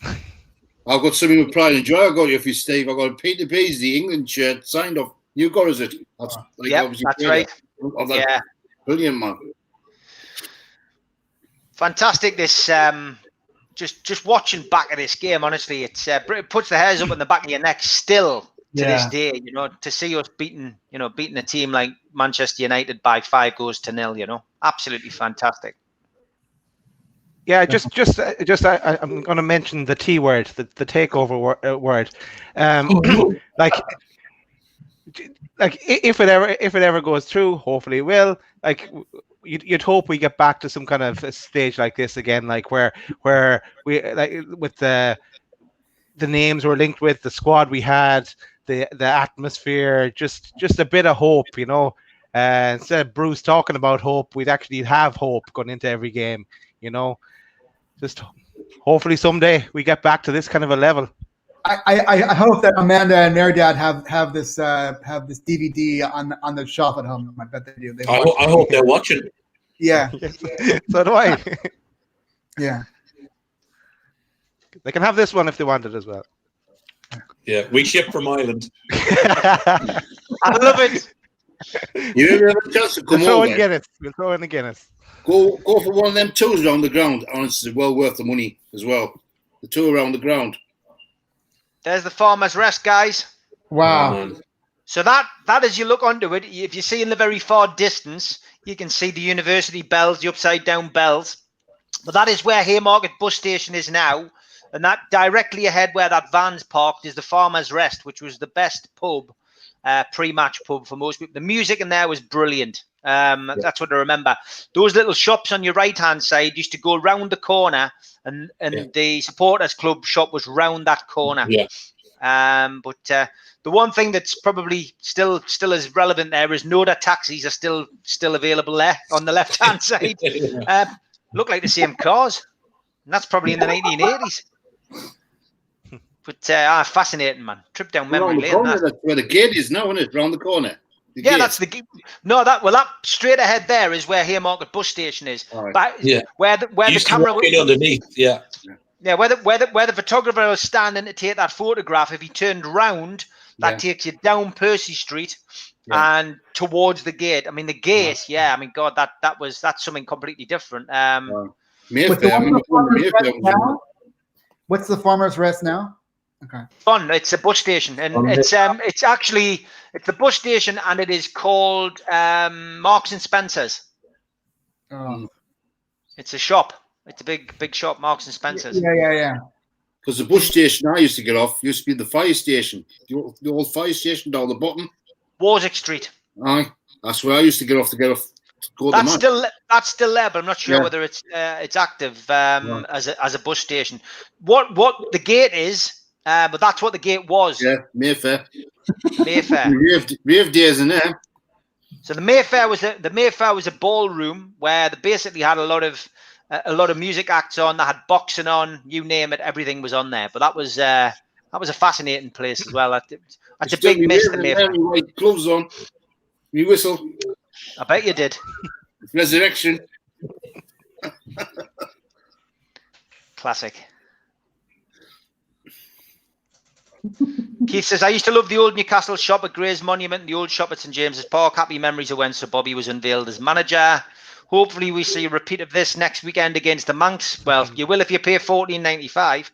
I've got something with pride and joy. I got you for you, Steve. I got Peter Beasley, England shirt signed off. You got, is it? That's like, yep, that's right. Yeah, brilliant, man. Fantastic. This just watching back at this game. Honestly, it puts the hairs up on the back of your neck still to this day. You know, to see us beating a team like Manchester United by 5-0. Absolutely fantastic. Yeah, I'm going to mention the T word, the takeover word. Like if it ever goes through, hopefully it will. Like you'd hope we get back to some kind of a stage like this again, like where we like with the names we're linked with, the squad we had, the atmosphere, just a bit of hope, instead of Bruce talking about hope, we'd actually have hope going into every game, just hopefully someday we get back to this kind of a level. I hope that Amanda and Merdad have this DVD on the shelf at home. I bet they do. I hope they're watching. Yeah. So do I. Yeah. They can have this one if they want it as well. Yeah, we ship from Ireland. I love it. You ever have a chance to come over? We'll throw in the Guinness. Go for one of them tours around the ground. Honestly, well worth the money as well. The tour around the ground. There's the Farmer's Rest, guys. Wow. So that as you look onto it, if you see in the very far distance, you can see the university bells, the upside down bells. But that is where Haymarket bus station is now. And that directly ahead where that van's parked is the Farmer's Rest, which was the best pub, pre-match pub for most people. The music in there was brilliant. That's what I remember. Those little shops on your right-hand side used to go round the corner, and the supporters club shop was round that corner. Yeah. But the one thing that's probably still as relevant there is Noda taxis are still available there on the left-hand side. Look like the same cars. And that's probably in the 1980s. But fascinating, man. Trip down memory lane. That's where the gate is now, isn't it? Round the corner. Yeah, that's the gate. No, that straight ahead there is where Haymarket bus station is. Right. But yeah, where the camera was underneath. Yeah. Yeah, where the photographer was standing to take that photograph, if he turned round, that takes you down Percy Street and towards the gate. I mean, the gate, I mean, God, that's something completely different. What's the Farmer's Rest now? Okay. Fun. It's a bus station, and it's the bus station, and it is called Marks and Spencer's. Oh. It's a shop. It's a big shop, Marks and Spencer's. Yeah. Because the bus station I used to get off used to be the fire station. The old fire station down the bottom. Warwick Street. Aye, that's where I used to get off to go that's still there, but I'm not sure whether it's active as a bus station. What the gate is, but that's what the gate was. Yeah, Mayfair. Rave days in there. So the Mayfair was a ballroom where they basically had a lot of music acts on. They had boxing on, you name it, everything was on there. But that was a fascinating place as well. That's a big miss. The Mayfair. White gloves on. You whistle. I bet you did. Resurrection. Classic. Keith says, I used to love the old Newcastle shop at Gray's Monument and the old shop at St James's Park. Happy memories of when Sir Bobby was unveiled as manager. Hopefully we see a repeat of this next weekend against the Manx. Well, you will if you pay $14.95.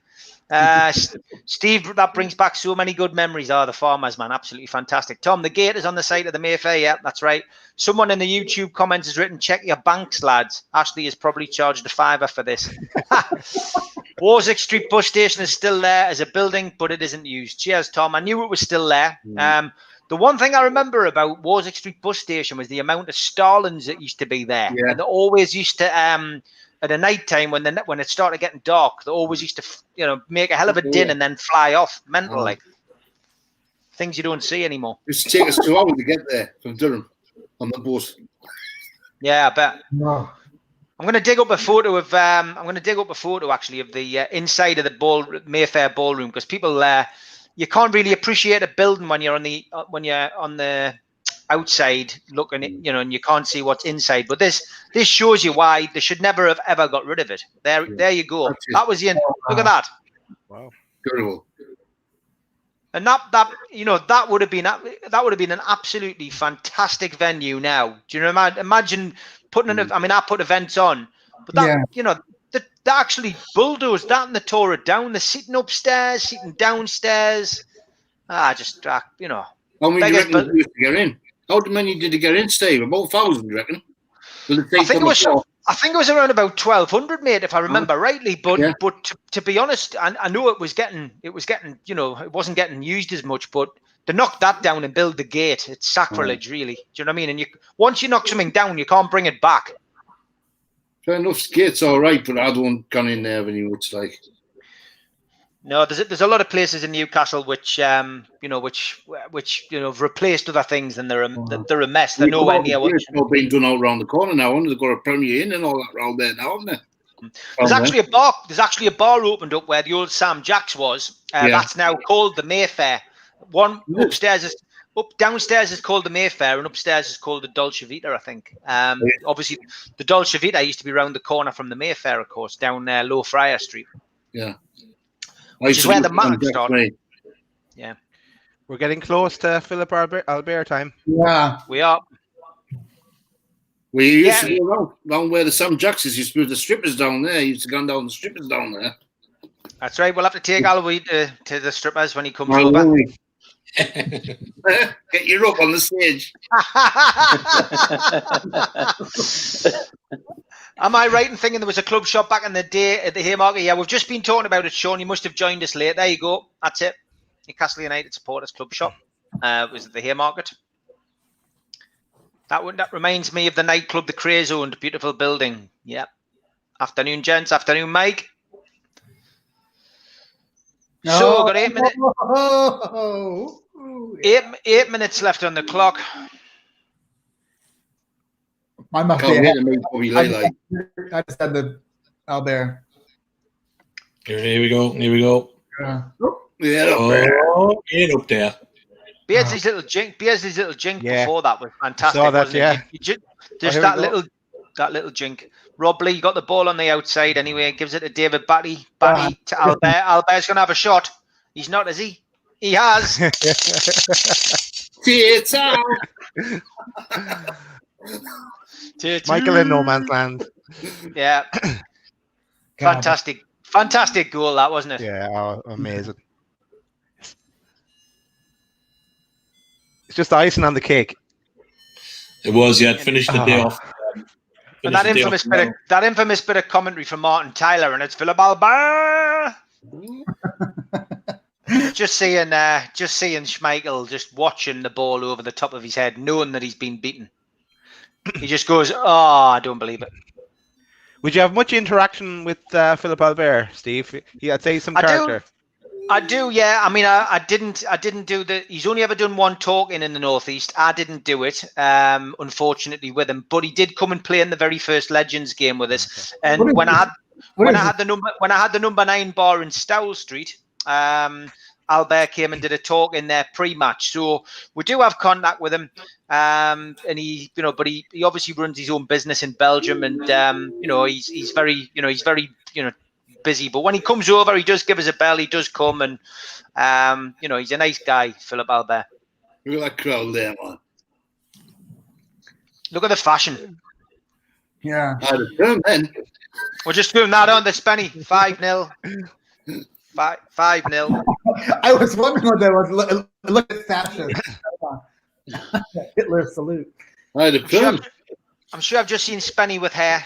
Steve, that brings back so many good memories. The Farmers, man, absolutely fantastic. Tom, the gate is on the site of the Mayfair. Yeah, that's right. Someone in the YouTube comments has written, check your banks, lads. Ashley has probably charged a £5 for this. Warwick Street bus station is still there as a building, but it isn't used. Cheers, Tom. I knew it was still there. The one thing I remember about Warwick Street bus station was the amount of Starlings that used to be there. Yeah. And they always used to, at a night time when it started getting dark, they always used to, make a hell of a din and then fly off. Mental, like. Things you don't see anymore. It used to take us 2 hours to get there from Durham. on the boat. Yeah, I bet. No. I'm going to dig up a photo of. I'm going to dig up a photo actually of the inside of the Mayfair ballroom, because people you can't really appreciate a building when you're on the outside looking at, and you can't see what's inside. But this shows you why they should never have ever got rid of it. There you go. That was the end. Look at that. Wow. Incredible. And that would have been an absolutely fantastic venue. Now, do you know? Imagine putting I mean, I put events on, but that they actually bulldozed that and they tore it down. They're sitting upstairs, sitting downstairs. How many do you reckon they used to get in? How many did they get in, Steve? About 1,000, you reckon? I think it was around about 1,200, mate, if I remember rightly. But to be honest, I know it wasn't getting used as much. But to knock that down and build the gate, it's sacrilege, really. Do you know what I mean? And once you knock something down, you can't bring it back. Fair enough, gate's all right, but I don't gone in there when it's like. No, there's a lot of places in Newcastle which have replaced other things, and they're a mess. They're nowhere near what. It's not being done out around the corner now, and they've got a Premier Inn and all that around there now, haven't they? There's actually a bar opened up where the old Sam Jack's was. That's now called the Mayfair. One downstairs is called the Mayfair, and upstairs is called the Dolce Vita, I think. Obviously, the Dolce Vita used to be around the corner from the Mayfair, of course, down Low Friar Street. Yeah. Which is where the Mac started. Yeah. We're getting close to Philip Albert time. Yeah. We are. We used to go around where the Sam Jacks is. Used to be the strippers down there. Used to go down the strippers down there. That's right. We'll have to take Aloy to the strippers when he comes over. Get you up on the stage. Am I right in thinking there was a club shop back in the day at the Haymarket? Yeah, we've just been talking about it, Sean. You must have joined us late. There you go. That's it. Newcastle United Supporters Club shop was at the Haymarket. That reminds me of the nightclub the Craze owned. Beautiful building. Yep. Afternoon, gents. Afternoon, Mike. So we've got 8 minutes. 8 minutes left on the clock. I must be I just had the Albert. Here we go. Get up there. Beardsley's little jink before that was fantastic. Saw that, wasn't it? Just that little jink. Rob Lee got the ball on the outside anyway. Gives it to David Batty to Albert. Albert's going to have a shot. He's not, is he? He has. Michael in no man's land. Yeah. Fantastic goal, that, wasn't it? Yeah, amazing. It's just icing on the cake. It was, yeah. It finished the day off. And that infamous bit of commentary from Martin Tyler, and it's Philip Albert. just seeing Schmeichel just watching the ball over the top of his head, knowing that he's been beaten. He just goes, "Oh, I don't believe it." Would you have much interaction with Philip Albert, Steve? I'd say some character. I do, yeah. I mean, I didn't do he's only ever done one talking in the Northeast. I didn't do it, unfortunately, with him. But he did come and play in the very first Legends game with us. And when I had the number 9 bar in Stowell Street, Albert came and did a talk in there pre-match. So we do have contact with him. And he, but he obviously runs his own business in Belgium, and he's very busy. But when he comes over, he does give us a bell. He does come, and he's a nice guy, Philip Albert. Look at that crowd there, man. Look at the fashion. Yeah. We're just doing that on the Spenny. 5-0. 5-0. I was wondering what that was. Look at fashion. Hitler salute. I'm sure I've just seen Spenny with hair.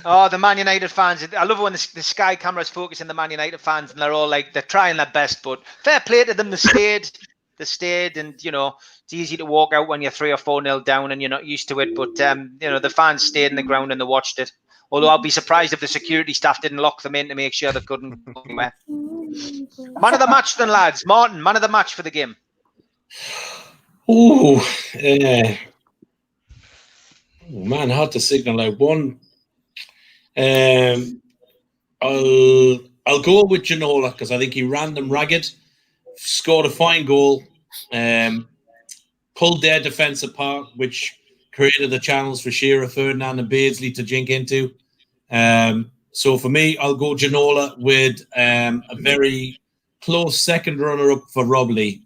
Oh, the Man United fans. I love when the Sky cameras focus on the Man United fans, and they're all like, they're trying their best, but fair play to them. They stayed, and it's easy to walk out when you're 3 or 4-0 down and you're not used to it, but the fans stayed in the ground and they watched it. Although I'll be surprised if the security staff didn't lock them in to make sure they couldn't go anywhere. Man of the match then, lads. Martin, man of the match for the game. Oh, man, hard to signal out one. I'll go with Ginola because I think he ran them ragged, scored a fine goal, pulled their defence apart, which created the channels for Shearer, Ferdinand, and Beardsley to jink into. So for me, I'll go Ginola with a very close second runner-up for Rob Lee.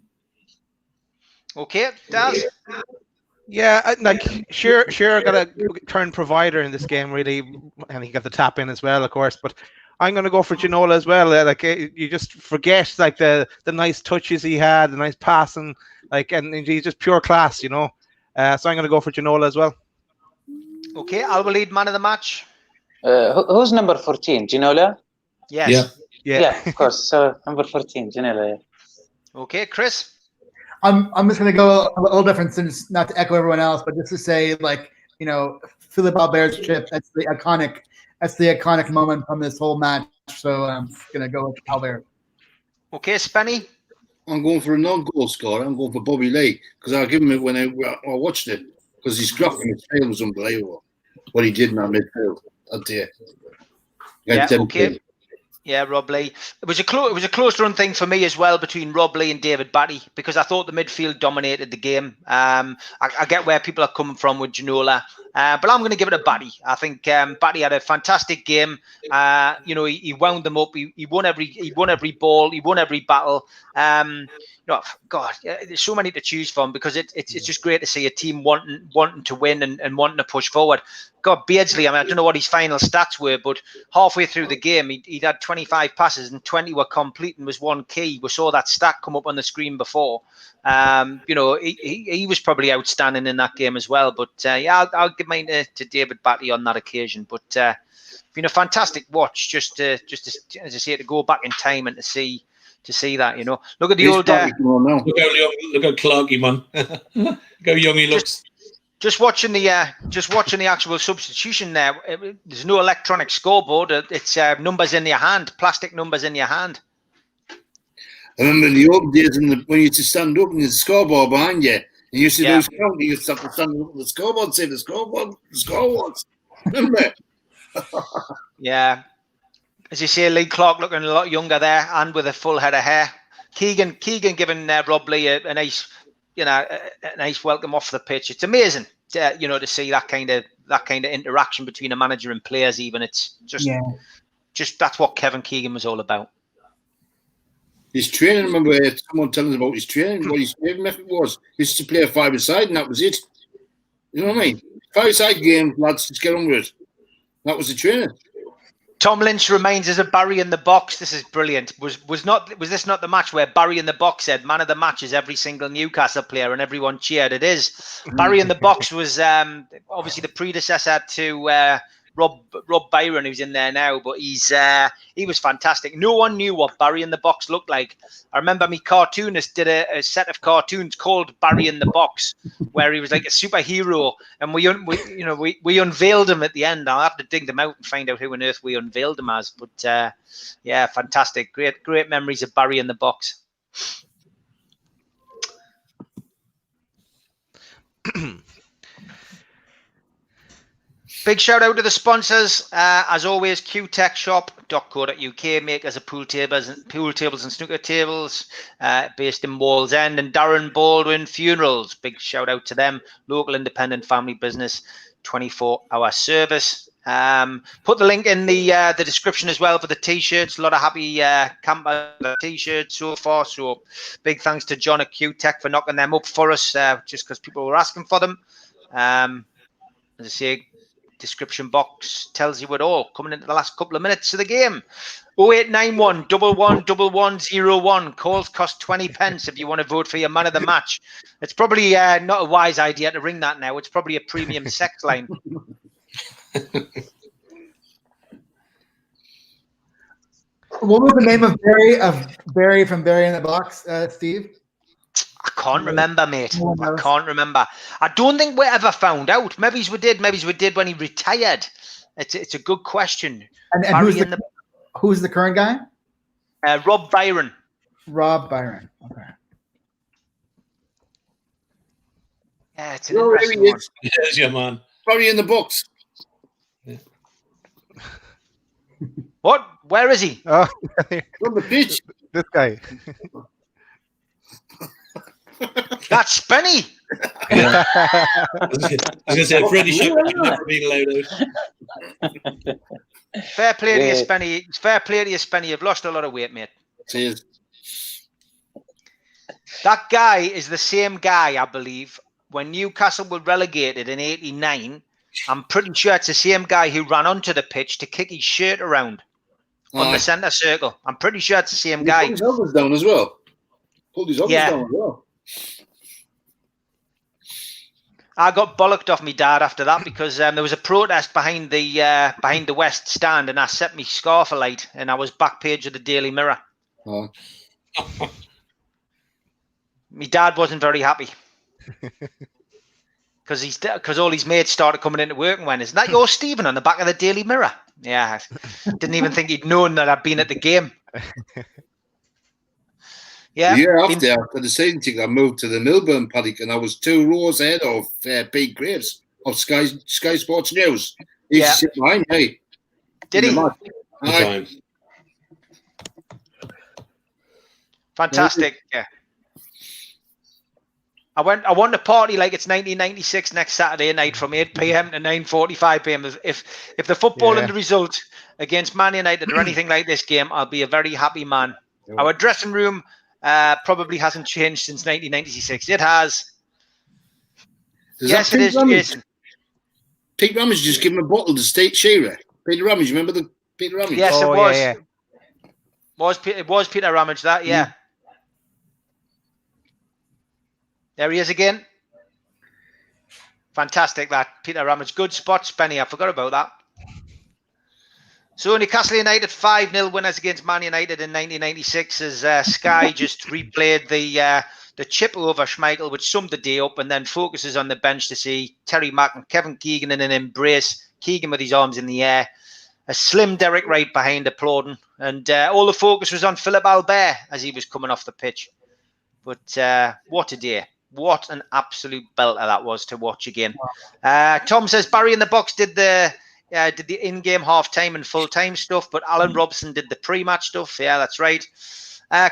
Okay, Daz? Yeah, like Shearer got a turn provider in this game, really, and he got the tap in as well, of course. But I'm going to go for Ginola as well. You just forget like the nice touches he had, the nice passing, and he's just pure class, you know. So I'm going to go for Ginola as well. Okay, I'll lead man of the match. Who's number 14? Ginola? Yes. Yeah, of course. So number 14, Ginola. Yeah. Okay, Chris? I'm just gonna go a little different, since not to echo everyone else, but just to say, like, you know, Philip Albert's chip. That's the iconic moment from this whole match. So I'm gonna go with Albert. Okay, Spenny? I'm going for a non-goal scorer. I'm going for Bobby Lee because I'll give him it when I watched it, because his gruff in midfield was unbelievable. What he did in that midfield that day. Yeah, okay. Yeah, Rob Lee. It was a close run thing for me as well between Rob Lee and David Batty, because I thought the midfield dominated the game. I get where people are coming from with Ginola, but I'm going to give it a Batty. I think Batty had a fantastic game. You know, he wound them up. He won every ball. He won every battle. God, there's so many to choose from, because it's just great to see a team wanting to win and wanting to push forward. God, Beardsley, I don't know what his final stats were, but halfway through the game, he'd had 25 passes and 20 were complete and was one key. We saw that stat come up on the screen before. You know, he was probably outstanding in that game as well. But yeah, I'll give mine to David Batty on that occasion. But been a fantastic watch, just as I say, to go back in time and to see that, you know. Look at the old. Look how cloggy, man. Look how young he looks. Just watching the actual substitution there. There's no electronic scoreboard. It's numbers in your hand, plastic numbers in your hand. I remember in the old days when you used to stand up and there's a scoreboard behind you, and you used to do count. You used to have to stand up at the scoreboard, say the scoreboard. Remember? Yeah. As you say, Lee Clark looking a lot younger there, and with a full head of hair. Keegan giving Rob Lee a nice, a nice welcome off the pitch. It's amazing, to see that kind of interaction between a manager and players. Even it's just that's what Kevin Keegan was all about. His training. I remember someone telling us about his training. What his training method was. He used to play a 5-a-side, and that was it. You know what I mean? 5-a-side game, lads. Just get on with it. That was the training. Tom Lynch remains as a Barry in the box. This is brilliant. Was this not the match where Barry in the box said man of the match is every single Newcastle player and everyone cheered? It is. Barry in the box was obviously the predecessor to Rob Byron, who's in there now, but he was fantastic. No one knew what Barry in the box looked like. I remember me cartoonist did a set of cartoons called Barry in the Box, where he was like a superhero, and we unveiled him at the end. I'll have to dig them out and find out who on earth we unveiled him as. But yeah, fantastic, great memories of Barry in the Box. Big shout out to the sponsors. As always, qtechshop.co.uk, makers of pool tables and snooker tables, based in Wallsend, and Darren Baldwin Funerals. Big shout out to them. Local independent family business, 24-hour service. Put the link in the description as well for the t-shirts. A lot of happy camper t-shirts so far. So big thanks to John at QTech for knocking them up for us, just because people were asking for them. As I say, description box tells you it all. Coming into the last couple of minutes of the game. 0891 111101. Calls cost 20 pence if you want to vote for your man of the match. It's probably not a wise idea to ring that now. It's probably a premium sex line. What was the name of Barry from Barry in the Box, Steve? I can't remember, mate. I can't remember. I don't think we ever found out. Maybe we did when he retired. It's a good question. And who's the current guy? Rob Byron. Rob Byron. Okay. Yeah, it's an No, interesting really, one. it's Yeah, man. probably in the books. What? Where is he? Oh, On the pitch. this guy. That's Spenny. Yeah. I was going to say, Freddie should never been allowed out. Fair play to you, Yeah. Spenny. Fair play to you, Spenny. You've lost a lot of weight, mate. Cheers. That guy is the same guy, I believe, when Newcastle were relegated in '89. I'm pretty sure it's the same guy who ran onto the pitch to kick his shirt around on the centre circle. I'm pretty sure it's the same He guy. pulled his elbows down as well. Pulled his elbows Yeah. down as well. I got bollocked off my dad after that because there was a protest behind the West Stand, and I set my scarf alight, and I was back page of the Daily Mirror. Oh. My dad wasn't very happy because all his mates started coming into work and went, "Isn't that your Stephen on the back of the Daily Mirror?" Yeah, didn't even think he'd known that I'd been at the game. Yeah, The year after the season ticket, I moved to the Milburn paddock, and I was 2 rows ahead of Pete Graves of Sky Sports News. He used to sit behind me. Did he? Good time. Fantastic. Yeah. I want to party like it's 1996 next Saturday night from 8 p.m. to 9:45 p.m. If the football and the result against Man United or anything like this game, I'll be a very happy man. Our dressing room probably hasn't changed since 1996. It has. Yes, it is, Jason. Pete Ramage just gave him a bottle to State Shearer. Peter Ramage, remember the Peter Ramage? Yes, it was. Yeah. It was Peter Ramage, that, yeah. There he is again. Fantastic, that. Peter Ramage. Good spot, Spenny. I forgot about that. So Newcastle United 5-0 winners against Man United in 1996 as Sky just replayed the chip over Schmeichel, which summed the day up, and then focuses on the bench to see Terry Mack and Kevin Keegan in an embrace. Keegan with his arms in the air. A slim Derek Wright behind applauding. And all the focus was on Philip Albert as he was coming off the pitch. But what a day. What an absolute belter that was to watch again. Tom says Barry in the box did the in-game half-time and full-time stuff, but Alan Robson did the pre-match stuff. Yeah, that's right.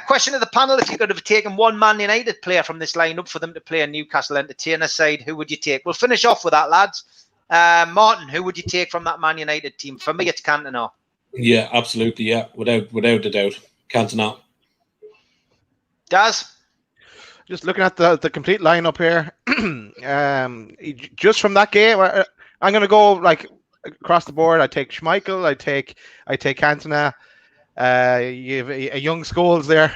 Question of the panel: if you could have taken one Man United player from this lineup for them to play a Newcastle Entertainer side, who would you take? We'll finish off with that, lads. Martin, who would you take from that Man United team? For me, it's Cantona. Yeah, absolutely. Yeah, without a doubt, Cantona. Daz? Just looking at the complete lineup here, just from that game, I'm going to go like across the board. I take Schmeichel. I take Cantona. You have a young Scholes there.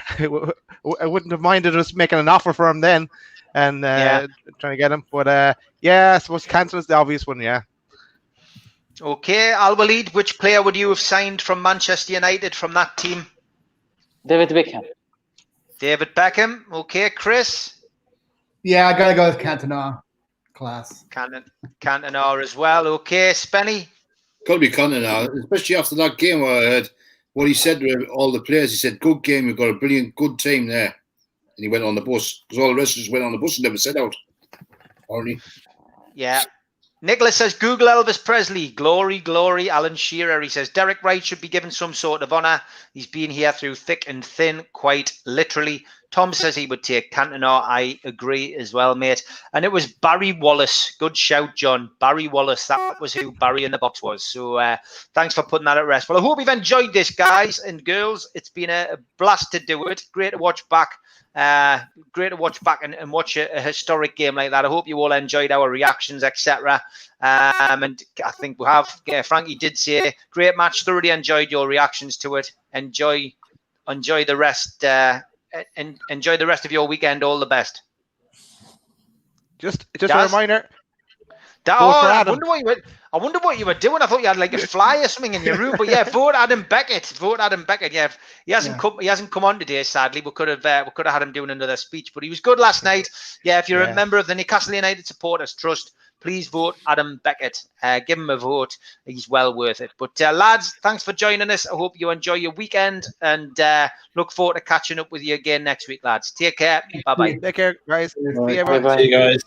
I wouldn't have minded us making an offer for him then, and trying to get him. But I suppose Cantona's the obvious one. Yeah. Okay, Al-Walid, which player would you have signed from Manchester United from that team? David Beckham. David Beckham. Okay, Chris? Yeah, I gotta go with Cantona. Class. Cantona as well. Okay, Spenny? Got to be Cantona, especially after that game where I heard what he said to all the players. He said, "Good game, we've got a brilliant, good team there." And he went on the bus because all the rest just went on the bus and never set out. Apparently. Yeah. Nicholas says, Google Elvis Presley. Glory, glory. Alan Shearer. He says, Derek Wright should be given some sort of honour. He's been here through thick and thin, quite literally. Tom says he would take Cantona. I agree as well, mate. And it was Barry Wallace. Good shout, John. Barry Wallace. That was who Barry in the box was. So thanks for putting that at rest. Well, I hope you've enjoyed this, guys and girls. It's been a blast to do it. Great to watch back. Great to watch back and watch a historic game like that. I hope you all enjoyed our reactions, etc. And I think we have. Frankie did say, great match. Thoroughly enjoyed your reactions to it. Enjoy the rest. Enjoy the rest of your weekend. All the best. Just a reminder. I wonder what you were doing. I thought you had like a fly or something in your room. But yeah, vote Adam Beckett. Vote Adam Beckett. Yeah, he hasn't come on today. Sadly, we could have had him doing another speech. But he was good last night. Yeah, if you're a member of the Newcastle United Supporters Trust, please vote Adam Beckett. Give him a vote. He's well worth it. But lads, thanks for joining us. I hope you enjoy your weekend and look forward to catching up with you again next week, lads. Take care. Bye bye. Take care, guys. See you, everyone. Bye-bye. See you guys.